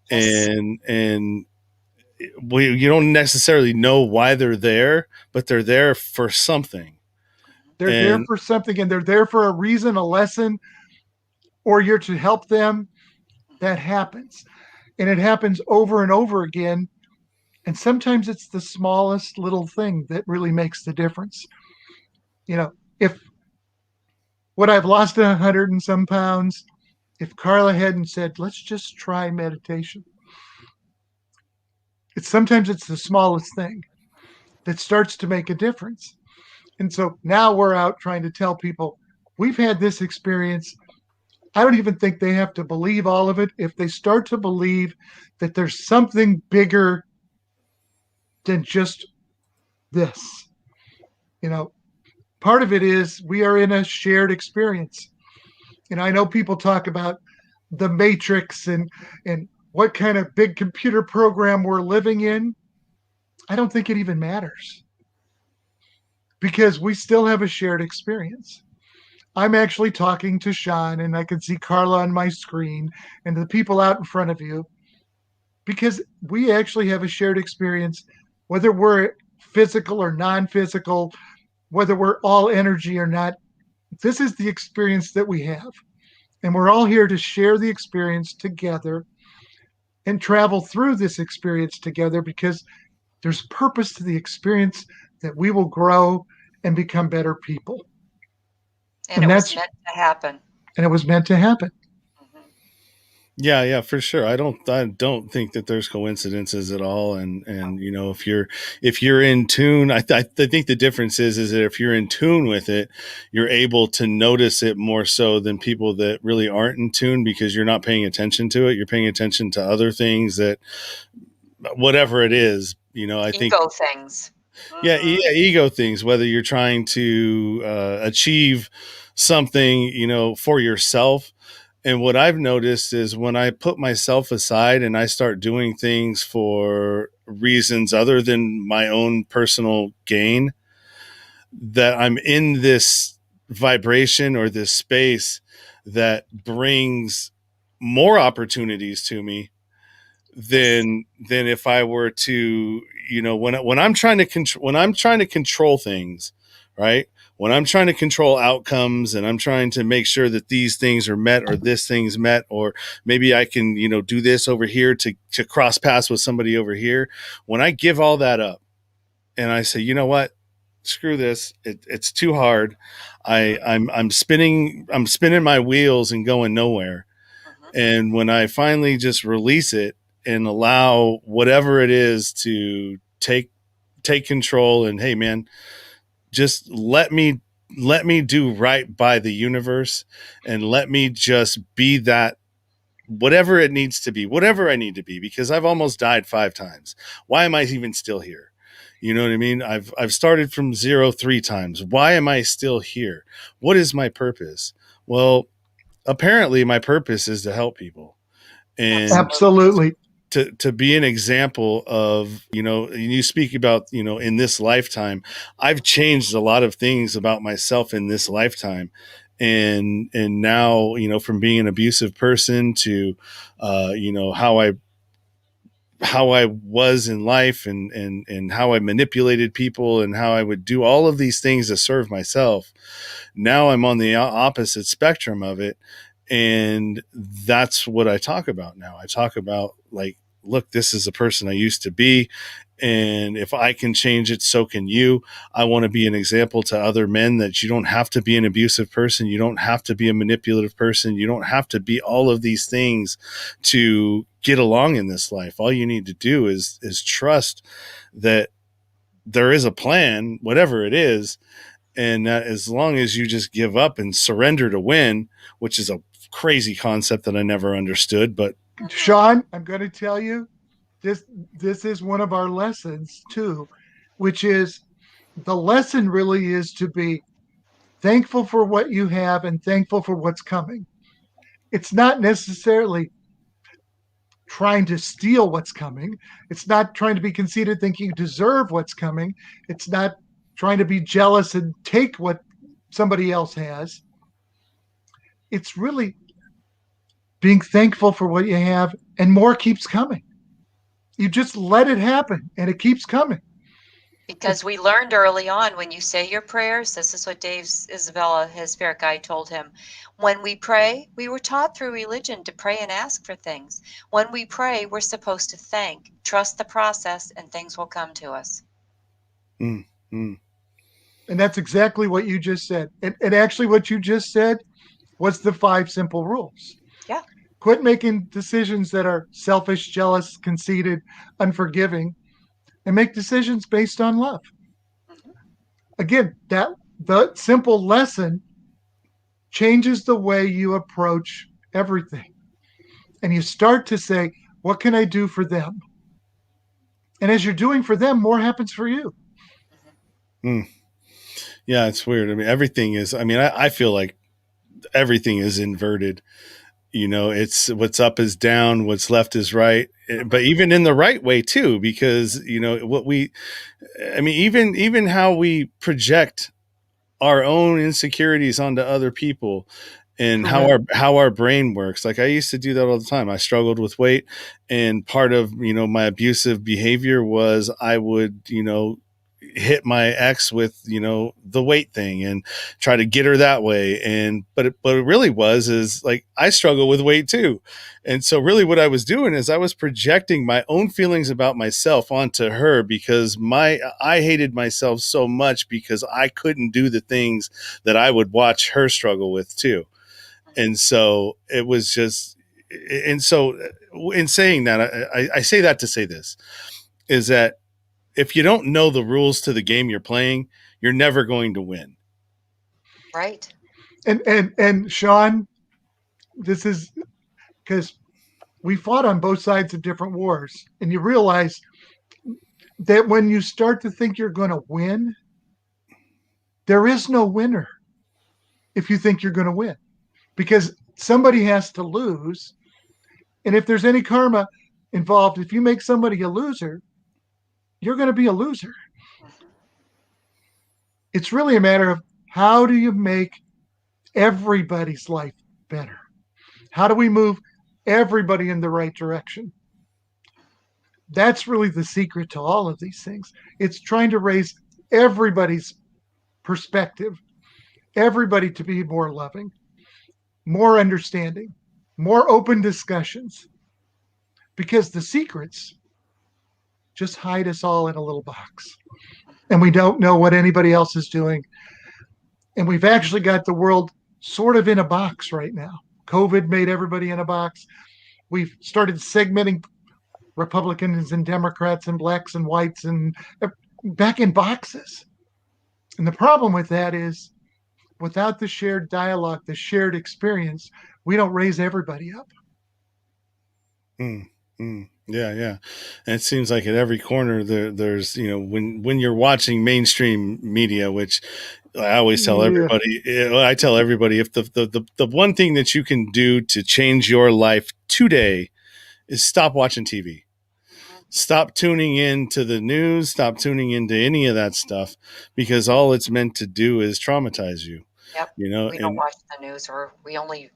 and you don't necessarily know why they're there, but they're there for something. They're there for something, and they're there for a reason, a lesson, or you're to help them. That happens. And it happens over and over again. And sometimes it's the smallest little thing that really makes the difference. If I've lost 100 and some pounds, if Carla hadn't said, let's just try meditation, sometimes it's the smallest thing that starts to make a difference. And so now we're out trying to tell people, we've had this experience. I don't even think they have to believe all of it. If they start to believe that there's something bigger than just this, Part of it is we are in a shared experience. I know people talk about the matrix and what kind of big computer program we're living in. I don't think it even matters because we still have a shared experience. I'm actually talking to Sean, and I can see Carla on my screen and the people out in front of you because we actually have a shared experience, whether we're physical or non physical, whether we're all energy or not. This is the experience that we have. And we're all here to share the experience together and travel through this experience together because there's purpose to the experience that we will grow and become better people. And it was meant to happen. And it was meant to happen. Mm-hmm. Yeah, for sure. I don't think that there's coincidences at all. And if you're in tune, I think the difference is that if you're in tune with it, you're able to notice it more so than people that really aren't in tune because you're not paying attention to it. You're paying attention to other things that, whatever it is, I think ego things. Yeah, ego things, whether you're trying to achieve something, for yourself. And what I've noticed is when I put myself aside and I start doing things for reasons other than my own personal gain, that I'm in this vibration or this space that brings more opportunities to me than if I were to, when I'm trying to control things, right? When I'm trying to control outcomes and I'm trying to make sure that these things are met or this thing's met, or maybe I can, do this over here to cross paths with somebody over here. When I give all that up and I say, you know what, screw this. It's too hard. I'm spinning my wheels and going nowhere. And when I finally just release it and allow whatever it is to take control, and hey man, just let me do right by the universe and let me just be that, whatever it needs to be, whatever I need to be, because I've almost died 5 times. Why am I even still here? You know what I mean? I've started from 0 3 times. Why am I still here? What is my purpose? Well, apparently my purpose is to help people. And absolutely, to be an example of, you speak about, in this lifetime, I've changed a lot of things about myself in this lifetime. And now, from being an abusive person to, how I was in life and how I manipulated people and how I would do all of these things to serve myself. Now I'm on the opposite spectrum of it. And that's what I talk about now. I talk about, like, look, this is the person I used to be. And if I can change it, so can you. I want to be an example to other men that you don't have to be an abusive person. You don't have to be a manipulative person. You don't have to be all of these things to get along in this life. All you need to do is trust that there is a plan, whatever it is. And that as long as you just give up and surrender to win, which is a crazy concept that I never understood. But Sean, I'm going to tell you, this is one of our lessons too, which is the lesson really is to be thankful for what you have and thankful for what's coming. It's not necessarily trying to steal what's coming. It's not trying to be conceited, thinking you deserve what's coming. It's not trying to be jealous and take what somebody else has. It's really being thankful for what you have, and more keeps coming. You just let it happen and it keeps coming. Because we learned early on, when you say your prayers, this is what Isabella, his spirit guide, told him. When we pray, we were taught through religion to pray and ask for things. When we pray, we're supposed to thank, trust the process, and things will come to us. And that's exactly what you just said. And actually what you just said was the 5 simple rules. Yeah. Quit making decisions that are selfish, jealous, conceited, unforgiving, and make decisions based on love. Again, the simple lesson changes the way you approach everything. And you start to say, what can I do for them? And as you're doing for them, more happens for you. Yeah, it's weird. I mean, everything is, I mean, I feel like everything is inverted. You know, it's what's up is down, what's left is right. But even in the right way too, because, you know, I mean, even how we project our own insecurities onto other people and Correct. how our brain works. Like I used to do that all the time. I struggled with weight, and part of, you know, my abusive behavior was I would, you know, hit my ex with, you know, the weight thing and try to get her that way. And but it really was is like I struggle with weight too. And so really what I was doing is I was projecting my own feelings about myself onto her, because I hated myself so much because I couldn't do the things that I would watch her struggle with too. And so it was just, and so in saying that, I say that to say this is that if you don't know the rules to the game you're playing, you're never going to win. Right. And Sean, this is because we fought on both sides of different wars, and you realize that when you start to think you're going to win, there is no winner if you think you're going to win, because somebody has to lose. And if there's any karma involved, if you make somebody a loser, you're going to be a loser. It's really a matter of how do you make everybody's life better? How do we move everybody in the right direction? That's really the secret to all of these things. It's trying to raise everybody's perspective, everybody to be more loving, more understanding, more open discussions, because the secrets just hide us all in a little box. And we don't know what anybody else is doing. And we've actually got the world sort of in a box right now. COVID made everybody in a box. We've started segmenting Republicans and Democrats and blacks and whites and back in boxes. And the problem with that is without the shared dialogue, the shared experience, we don't raise everybody up. Yeah, yeah. And it seems like at every corner there's, you know, when you're watching mainstream media, which I always tell Yeah, everybody, I tell everybody, if the one thing that you can do to change your life today is stop watching TV. Stop tuning in to the news, stop tuning into any of that stuff, because all it's meant to do is traumatize you, Yep. you know, We don't and watch the news, or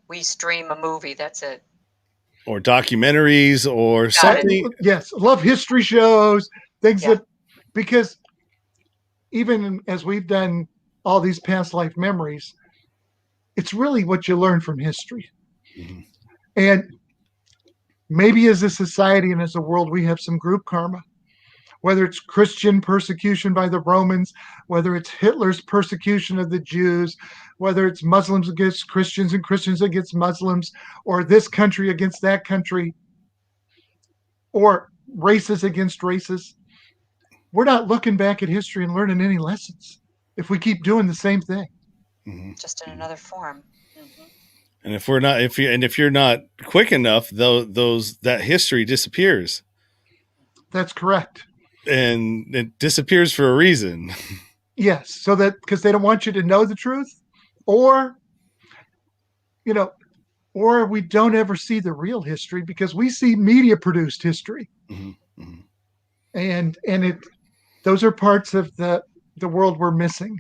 we stream a movie. That's it. or documentaries or Got it. something. yes, love history shows, things Yeah. that, because even as we've done all these past life memories, it's really what you learn from history. Mhm. And maybe as a society and as a world, we have some group karma, whether it's Christian persecution by the Romans, whether it's Hitler's persecution of the Jews, whether it's Muslims against Christians and Christians against Muslims, or this country against that country, or races against races. We're not looking back at history and learning any lessons if we keep doing the same thing. Just in another form. And if we're not, if you're not quick enough, those that history disappears, That's correct. and it disappears for a reason. Yes, so that because they don't want you to know the truth, or you know, or we don't ever see the real history because we see media produced history, and it those are parts of the world we're missing.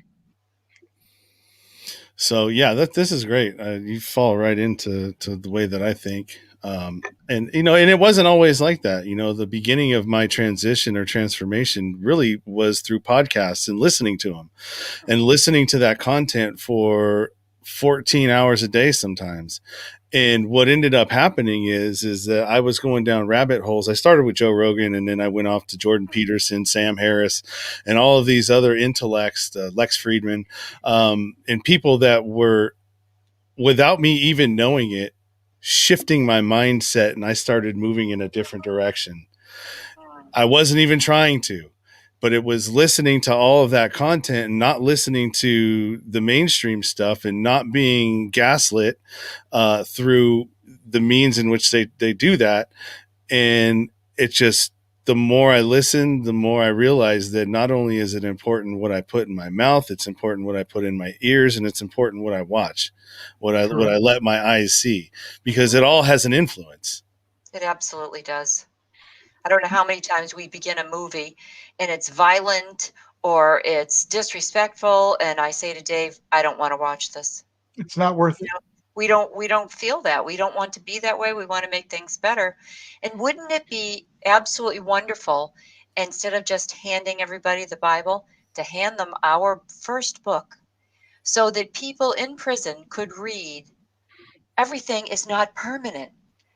So yeah, this is great. You fall right into the way that I think. And you know, and it wasn't always like that. You know, the beginning of my transition or transformation really was through podcasts and listening to them, and listening to that content for 14 hours a day sometimes. And what ended up happening is that I was going down rabbit holes. I started with Joe Rogan, and then I went off to Jordan Peterson, Sam Harris, and all of these other intellects, Lex Friedman, and people that were, without me even knowing it, shifting my mindset, and I started moving in a different direction. I wasn't even trying to, but it was listening to all of that content and not listening to the mainstream stuff and not being gaslit through the means in which they do that. And it just the more I listen, the more I realize that not only is it important what I put in my mouth, it's important what I put in my ears, and it's important what I watch, what I let my eyes see, because it all has an influence. It absolutely does. I don't know how many times we begin a movie and it's violent or it's disrespectful, and I say to Dave, I don't want to watch this. It's not worth it. We don't feel that. We don't want to be that way. We want to make things better. And wouldn't it be absolutely wonderful, instead of just handing everybody the Bible, to hand them our first book, so that people in prison could read, everything is not permanent.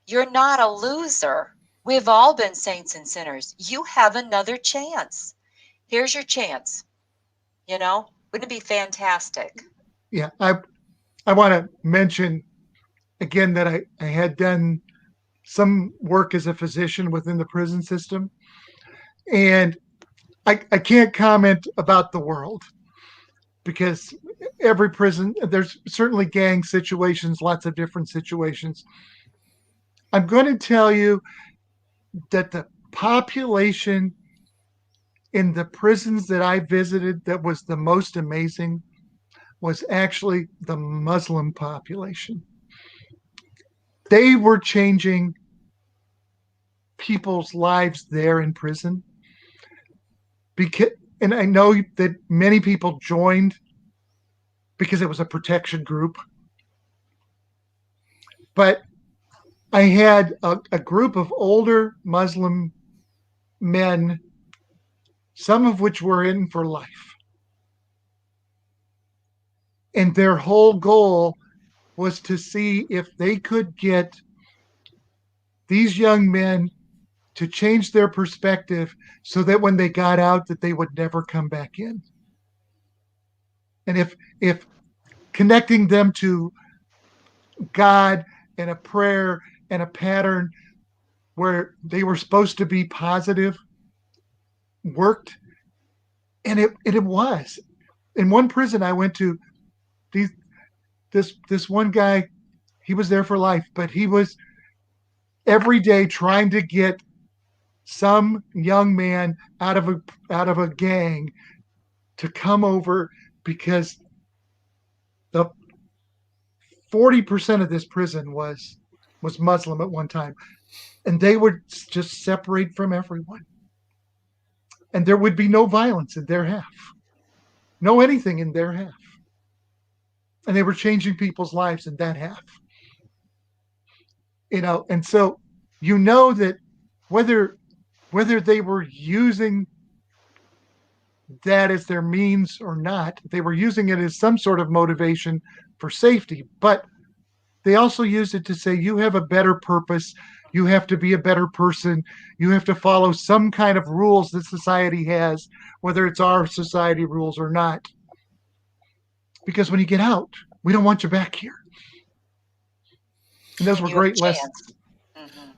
You're not a loser. We've all been saints and sinners. You have another chance. Here's your chance. Wouldn't it be fantastic? Yeah, I want to mention again that I had done some work as a physician within the prison system, and I can't comment about the world, because every prison, there's certainly gang situations, lots of different situations. I'm going to tell you that the population in the prisons that I visited that was the most amazing was actually the Muslim population. They were changing people's lives there in prison. And I know that many people joined because it was a protection group. But I had a group of older Muslim men, some of which were in for life. And their whole goal was to see if they could get these young men to change their perspective so that when they got out, that they would never come back in. And if connecting them to God and a prayer and a pattern where they were supposed to be positive worked, and it was. In one prison I went to, this one guy, he was there for life, but he was every day trying to get some young man out of a gang to come over, because the 40% of this prison was Muslim at one time, and they would just separate from everyone, and there would be no violence in their half, no anything in their half, and they were changing people's lives in that half. And so that whether they were using that as their means or not, they were using it as some sort of motivation for safety, but they also used it to say, you have a better purpose, you have to be a better person, you have to follow some kind of rules that society has, whether it's our society rules or not, because when you get out, we don't want you back here. And those were great lessons. Mm-hmm.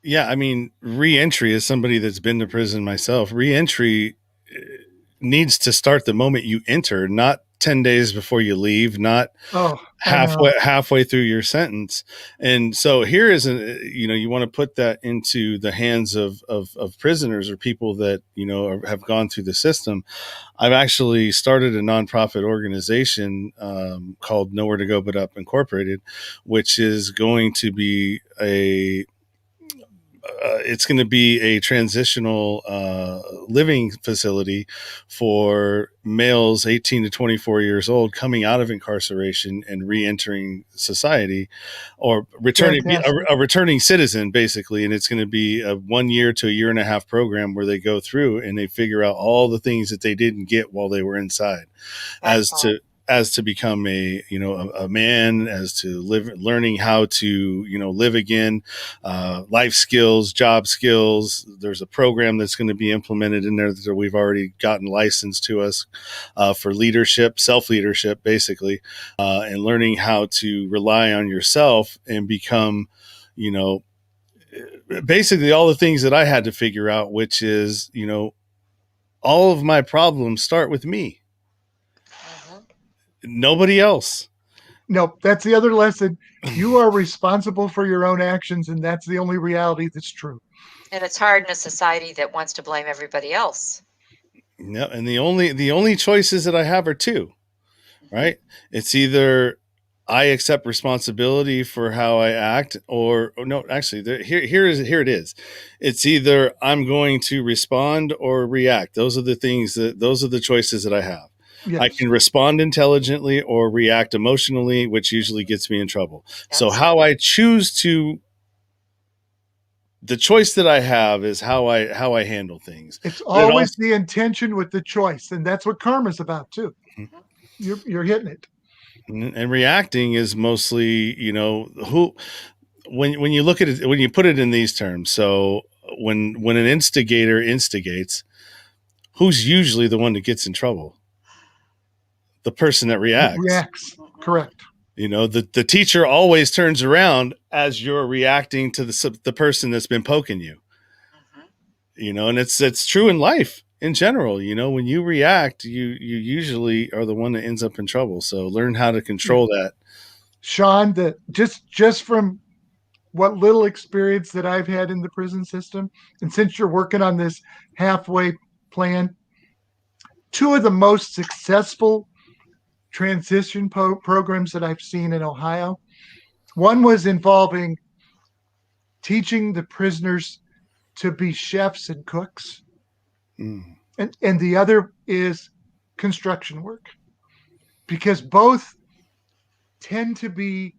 Yeah, I mean, re-entry, as somebody that's been to prison myself, re-entry needs to start the moment you enter, not 10 days before you leave, not halfway through your sentence. And so here is you want to put that into the hands of prisoners or people that have gone through the system. I've actually started a nonprofit organization called Nowhere to Go But Up Incorporated, which is going to be it's going to be a transitional living facility for males 18 to 24 years old coming out of incarceration and re-entering society, or a returning citizen, basically. And it's going to be a 1 year to a year and a half program where they go through and they figure out all the things that they didn't get while they were inside, as to become a man, as to learning how to live again, life skills, job skills. There's a program that's going to be implemented in there that we've already gotten licensed to us for leadership, self-leadership, basically, and learning how to rely on yourself and become, basically all the things that I had to figure out, which is, all of my problems start with me. Nobody else. No, that's the other lesson. You are responsible for your own actions, and that's the only reality that's true. And it's hard in a society that wants to blame everybody else. No, and the only choices that I have are two, right? It's either I accept responsibility for how I act, or no, actually, here it is. It's either I'm going to respond or react. Those are the choices that I have. Yes. I can respond intelligently or react emotionally, which usually gets me in trouble. So how I choose to the choice that I have is how I handle things. It's But it always also, the intention with the choice, and that's what karma's about too. You're hitting it. and reacting is mostly, who when you look at it, when you put it in these terms. So when an instigator instigates, who's usually the one that gets in trouble? The person that reacts. Correct. The teacher always turns around as you're reacting to the person that's been poking you. And it's true in life in general. When you react, you usually are the one that ends up in trouble. So learn how to control that. Sean, that just from what little experience that I've had in the prison system, and since you're working on this halfway plan, two of the most successful transition programs that I've seen in Ohio, one was involving teaching the prisoners to be chefs and cooks. And the other is construction work, because both tend to be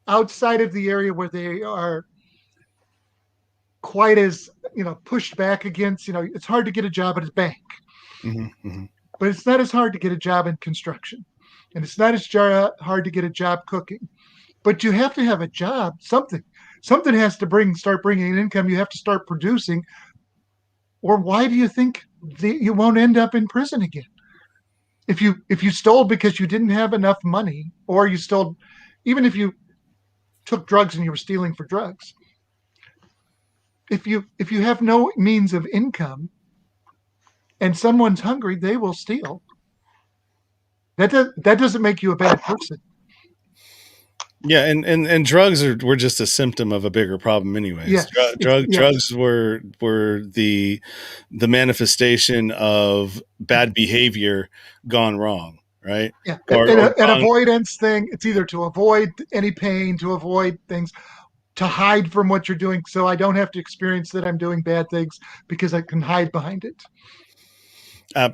outside of the area where they are quite as pushed back against. It's hard to get a job at a bank, but it's not as hard to get a job in construction, and it's not as hard to get a job cooking. But you have to have a job. Something has to start bringing in income. You have to start producing, or why do you think you won't end up in prison again? If you stole because you didn't have enough money, or you stole, even if you took drugs and you were stealing for drugs, if you have no means of income and someone's hungry, they will steal. That doesn't make you a bad person. Yeah, and drugs were just a symptom of a bigger problem, anyways. Yes, drugs were the manifestation of bad behavior gone wrong, right? Yeah, an avoidance thing. It's either to avoid any pain, to avoid things, to hide from what you're doing, so I don't have to experience that I'm doing bad things, because I can hide behind it.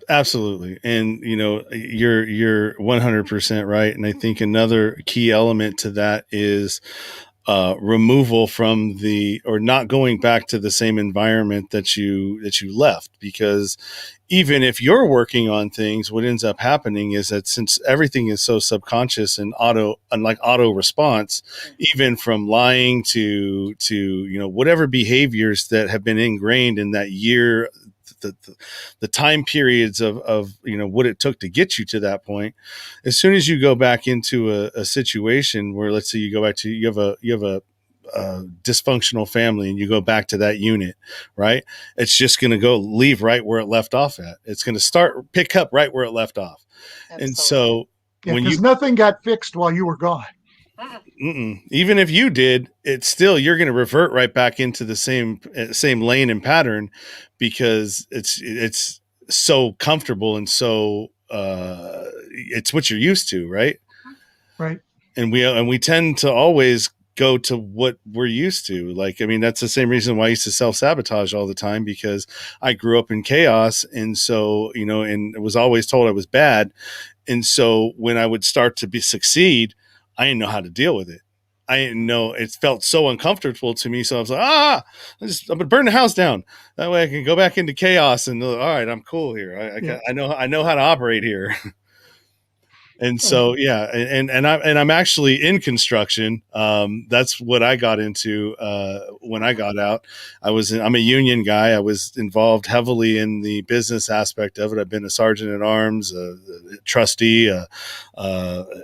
Absolutely. And you're 100% right. And I think another key element to that is removal from or not going back to the same environment that you left. Because even if you're working on things, what ends up happening is that since everything is so subconscious and auto response, even from lying to whatever behaviors that have been ingrained in that year, the time periods of what it took to get you to that point. As soon as you go back into a situation where, let's say, you go back to you have a dysfunctional family, and you go back to that unit, right? It's just going to leave right where it left off at. It's going to pick up right where it left off. Absolutely. And so because nothing got fixed while you were gone. Even if you did, it's still, you're going to revert right back into the same lane and pattern, because it's so comfortable, and so it's what you're used to, right? Right. And we tend to always go to what we're used to. That's the same reason why I used to self-sabotage all the time, because I grew up in chaos, and so and was always told I was bad, and so when I would start to succeed, I didn't know how to deal with it. I didn't know. It felt so uncomfortable to me. So I was like, I'm going to burn the house down. That way I can go back into chaos and all right, I'm cool here. I know how to operate here. And so, yeah, and I'm actually in construction. That's what I got into when I got out. I'm a union guy. I was involved heavily in the business aspect of it. I've been a sergeant at arms, a trustee,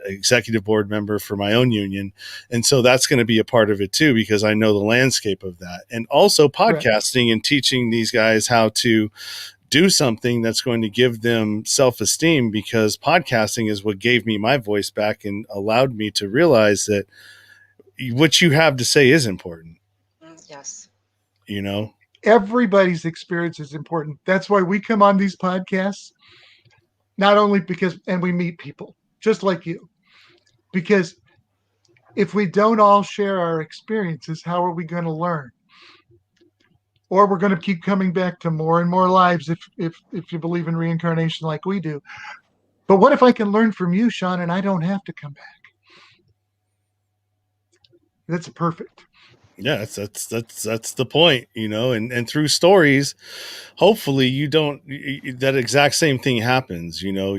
executive board member for my own union, and so that's going to be a part of it too, because I know the landscape of that, and also podcasting and teaching these guys how to do something that's going to give them self-esteem, because podcasting is what gave me my voice back and allowed me to realize that what you have to say is important. Yes. you know? Everybody's experience is important. That's why we come on these podcasts, not only because, and we meet people just like you, because if we don't all share our experiences, how are we going to learn? Or we're going to keep coming back to more and more lives if you believe in reincarnation like we do. But what if I can learn from you, Sean, and I don't have to come back? That's perfect. Yeah, that's the point, you know, and through stories, hopefully you don't that exact same thing happens, you know,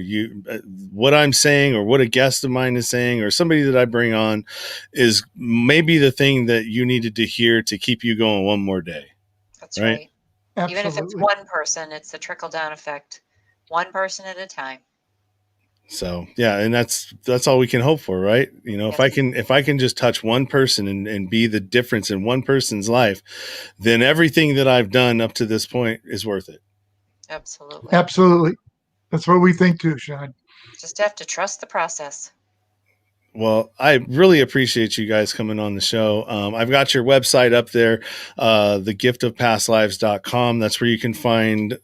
what I'm saying or what a guest of mine is saying or somebody that I bring on is maybe the thing that you needed to hear to keep you going one more day. That's right. right. Even if it's Absolutely. one person, it's the trickle down effect, one person at a time. So yeah, and that's all we can hope for, right? You know, Yes. if I can just touch one person and be the difference in one person's life, then everything that I've done up to this point is worth it. Absolutely. Absolutely. That's what we think too, Sean. Just have to trust the process. Well, I really appreciate you guys coming on the show. I've got your website up there, thegiftofpastlives.com. That's where you can find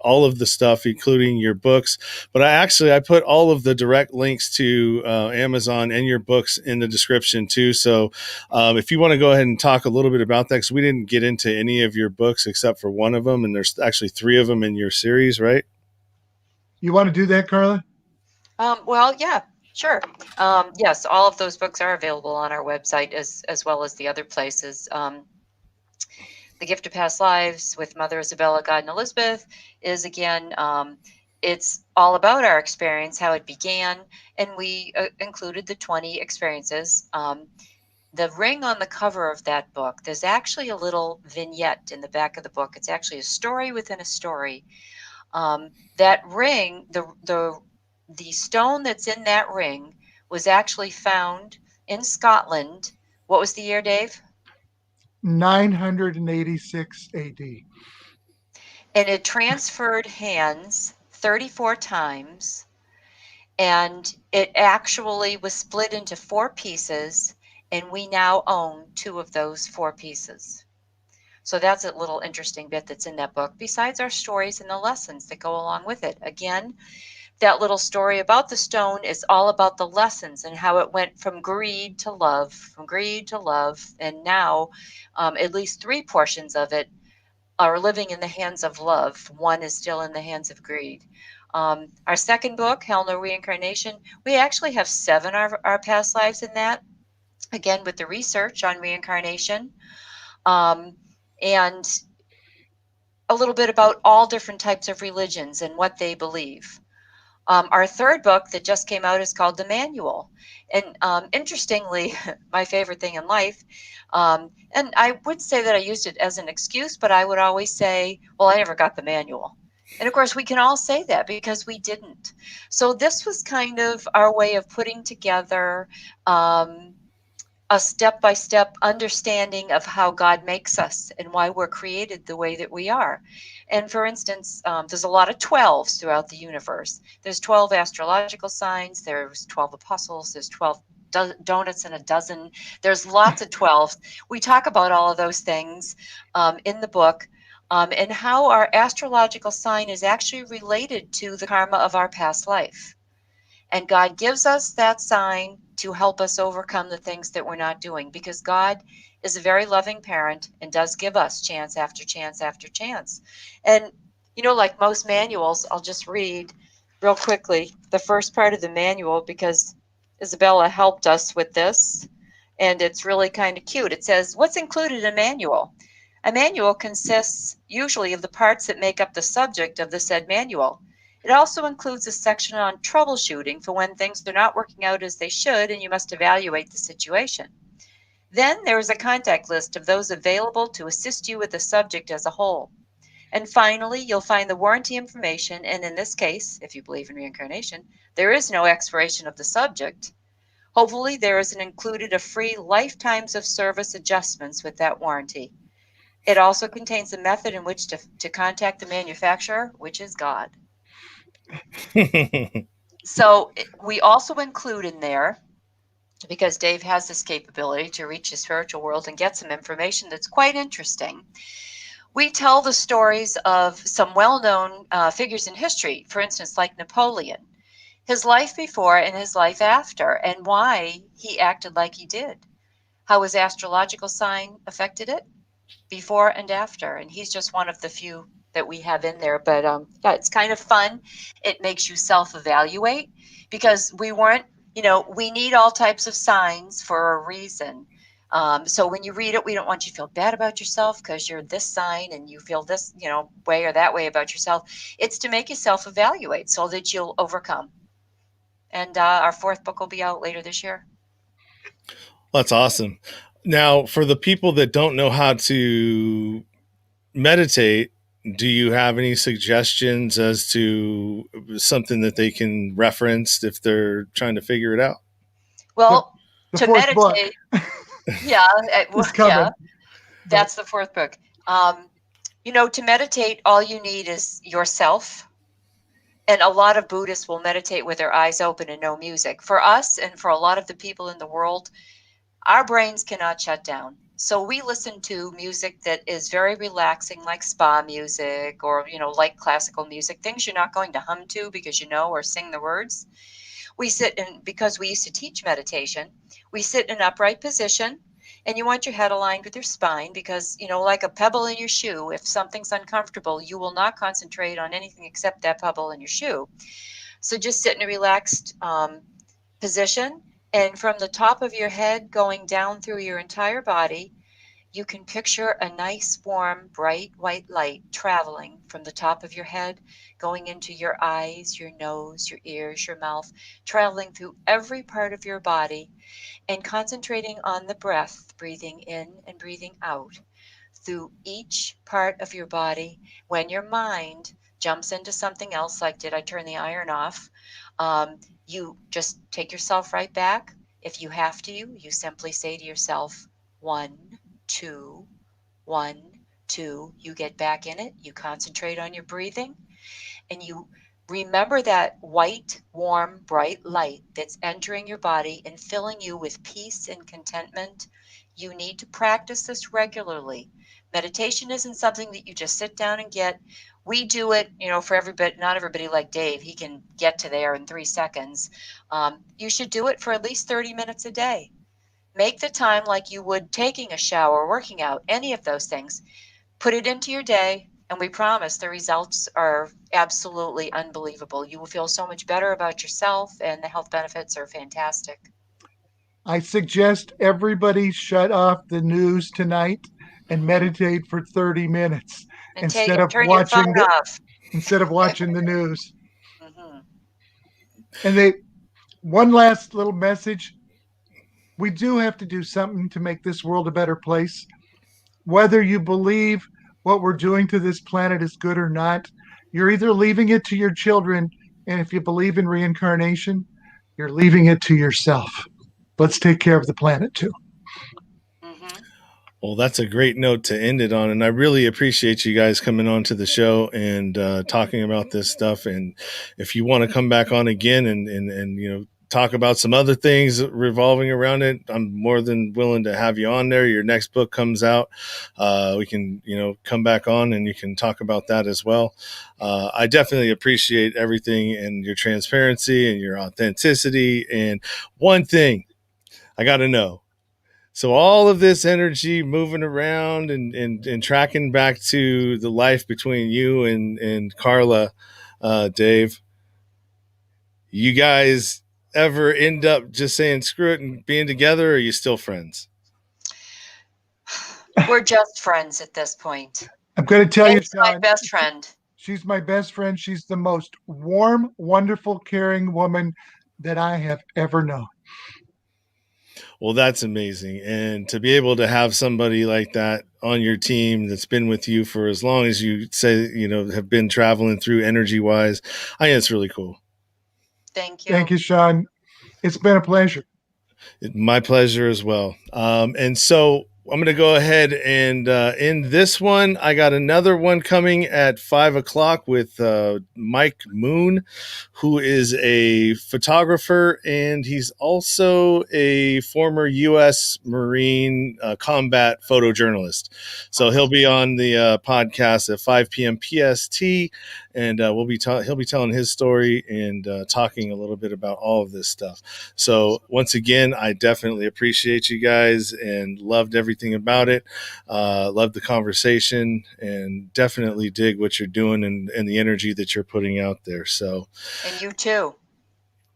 all of the stuff, including your books. But I put all of the direct links to Amazon and your books in the description too. So if you want to go ahead and talk a little bit about that, because we didn't get into any of your books except for one of them, and there's actually 3 of them in your series, right? You want to do that, Carla? Well, yeah, sure. Yes, all of those books are available on our website as well as the other places. The Gift of Past Lives with Mother Isabella, God, and Elizabeth is again, it's all about our experience, how it began, and we included the 20 experiences. The ring on the cover of that book, there's actually a little vignette in the back of the book. It's actually a story within a story. That ring, the stone that's in that ring was actually found in Scotland. What was the year, Dave? 986 AD. And it transferred hands 34 times. And it actually was split into 4 pieces. And we now own 2 of those 4 pieces. So that's a little interesting bit that's in that book, besides our stories and the lessons that go along with it. Again, that little story about the stone is all about the lessons and how it went from greed to love, and now at least 3 portions of it are living in the hands of love. 1 is still in the hands of greed. Our second book, Hell No Reincarnation, we actually have 7 of our past lives in that, again with the research on reincarnation, and a little bit about all different types of religions and what they believe. Our third book that just came out is called The Manual. And interestingly, my favorite thing in life, and I would say that I used it as an excuse, but I would always say, well, I never got the manual. And of course, we can all say that because we didn't. So this was kind of our way of putting together a step-by-step understanding of how God makes us and why we're created the way that we are. And for instance, there's a lot of 12s throughout the universe. There's 12 astrological signs. There's 12 apostles. There's 12 donuts in a dozen. There's lots of 12s. We talk about all of those things in the book, and how our astrological sign is actually related to the karma of our past life. And God gives us that sign to help us overcome the things that we're not doing, because God is a very loving parent and does give us chance after chance after chance. And, you know, like most manuals, I'll just read real quickly the first part of the manual because Isabella helped us with this. And it's really kind of cute. It says, what's included in a manual? A manual consists usually of the parts that make up the subject of the said manual. It also includes a section on troubleshooting for when things are not working out as they should and you must evaluate the situation. Then there is a contact list of those available to assist you with the subject as a whole. And finally, you'll find the warranty information, and in this case, if you believe in reincarnation, there is no expiration of the subject. Hopefully, there is included a free lifetimes of service adjustments with that warranty. It also contains a method in which to contact the manufacturer, which is God. So we also include in there because Dave has this capability to reach the spiritual world and get some information that's quite interesting. We tell the stories of some well-known figures in history, for instance, like Napoleon, his life before and his life after, and why he acted like he did, how his astrological sign affected it before and after. And he's just one of the few that we have in there. But yeah, it's kind of fun. It makes you self-evaluate, because we weren't, we need all types of signs for a reason. So when you read it, we don't want you to feel bad about yourself because you're this sign and you feel this, way or that way about yourself. It's to make you self-evaluate so that you'll overcome. And our fourth book will be out later this year. That's awesome. Now, for the people that don't know how to meditate, do you have any suggestions as to something that they can reference if they're trying to figure it out? Well, the to fourth book meditate, yeah, is coming. yeah, that's the fourth book. To meditate, all you need is yourself. And a lot of Buddhists will meditate with their eyes open and no music. For us and for a lot of the people in the world, our brains cannot shut down. So we listen to music that is very relaxing, like spa music or, like classical music, things you're not going to hum to because or sing the words. We sit in, because we used to teach meditation, we sit in an upright position, and you want your head aligned with your spine because, like a pebble in your shoe, if something's uncomfortable, you will not concentrate on anything except that pebble in your shoe. So just sit in a relaxed position. And from the top of your head going down through your entire body, you can picture a nice, warm, bright white light traveling from the top of your head, going into your eyes, your nose, your ears, your mouth, traveling through every part of your body, and concentrating on the breath, breathing in and breathing out through each part of your body. When your mind jumps into something else, like, did I turn the iron off? You just take yourself right back. If you have to, you simply say to yourself, 1, 2, 1, 2. You get back in it. You concentrate on your breathing, and you remember that white, warm, bright light that's entering your body and filling you with peace and contentment. You need to practice this regularly. Meditation isn't something that you just sit down and get. We do it, for everybody, not everybody like Dave. He can get to there in 3 seconds. You should do it for at least 30 minutes a day. Make the time like you would taking a shower, working out, any of those things. Put it into your day, and we promise the results are absolutely unbelievable. You will feel so much better about yourself, and the health benefits are fantastic. I suggest everybody shut off the news tonight and meditate for 30 minutes And instead of turn your watching phone off. the news. Mm-hmm. And one last little message. We do have to do something to make this world a better place. Whether you believe what we're doing to this planet is good or not, you're either leaving it to your children, and if you believe in reincarnation, you're leaving it to yourself. Let's take care of the planet too. Mm-hmm. Well, that's a great note to end it on. And I really appreciate you guys coming on to the show and talking about this stuff. And if you want to come back on again and talk about some other things revolving around it, I'm more than willing to have you on there. Your next book comes out. We can, come back on and you can talk about that as well. I definitely appreciate everything and your transparency and your authenticity. And one thing I got to know. So all of this energy moving around and tracking back to the life between you and Carla, Dave, you guys ever end up just saying screw it and being together, or are you still friends? We're just friends at this point. I'm going to tell you, Dave's my Sean, best friend. She's my best friend. She's the most warm, wonderful, caring woman that I have ever known. Well, that's amazing. And to be able to have somebody like that on your team that's been with you for as long as you say, have been traveling through energy wise, I think it's really cool. Thank you. Thank you, Sean. It's been a pleasure. My pleasure as well. And so I'm going to go ahead and end this one. I got another one coming at 5:00 with Mike Moon, who is a photographer, and he's also a former U.S. Marine combat photojournalist. So he'll be on the podcast at 5 p.m. PST, and he'll be telling his story and talking a little bit about all of this stuff. So once again, I definitely appreciate you guys and loved everything about it. Loved the conversation and definitely dig what you're doing and the energy that you're putting out there. So, and you too.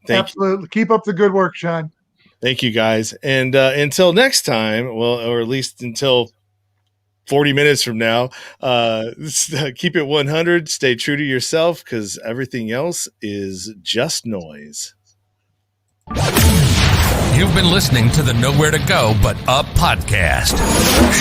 Absolutely. Keep up the good work, Sean. Thank you guys. And until next time, well, or at least until 40 minutes from now, keep it 100, stay true to yourself, because everything else is just noise. You've been listening to the Nowhere to Go But Up podcast.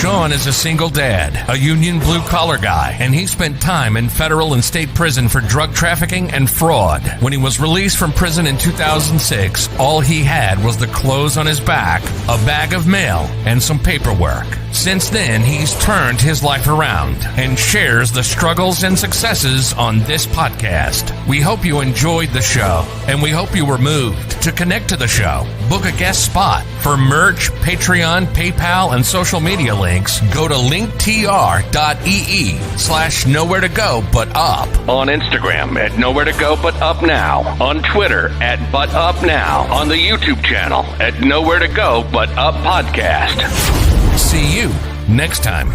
Sean is a single dad, a union blue-collar guy, and he spent time in federal and state prison for drug trafficking and fraud. When he was released from prison in 2006, all he had was the clothes on his back, a bag of mail, and some paperwork. Since then, he's turned his life around and shares the struggles and successes on this podcast. We hope you enjoyed the show, and we hope you were moved. To connect to the show, book a guest spot. For merch, Patreon, PayPal, and social media links, go to linktr.ee/nowhere to go but up. On Instagram at Nowhere to Go But Up Now. On Twitter at But Up Now. On the YouTube channel at Nowhere to Go But Up Podcast. See you next time.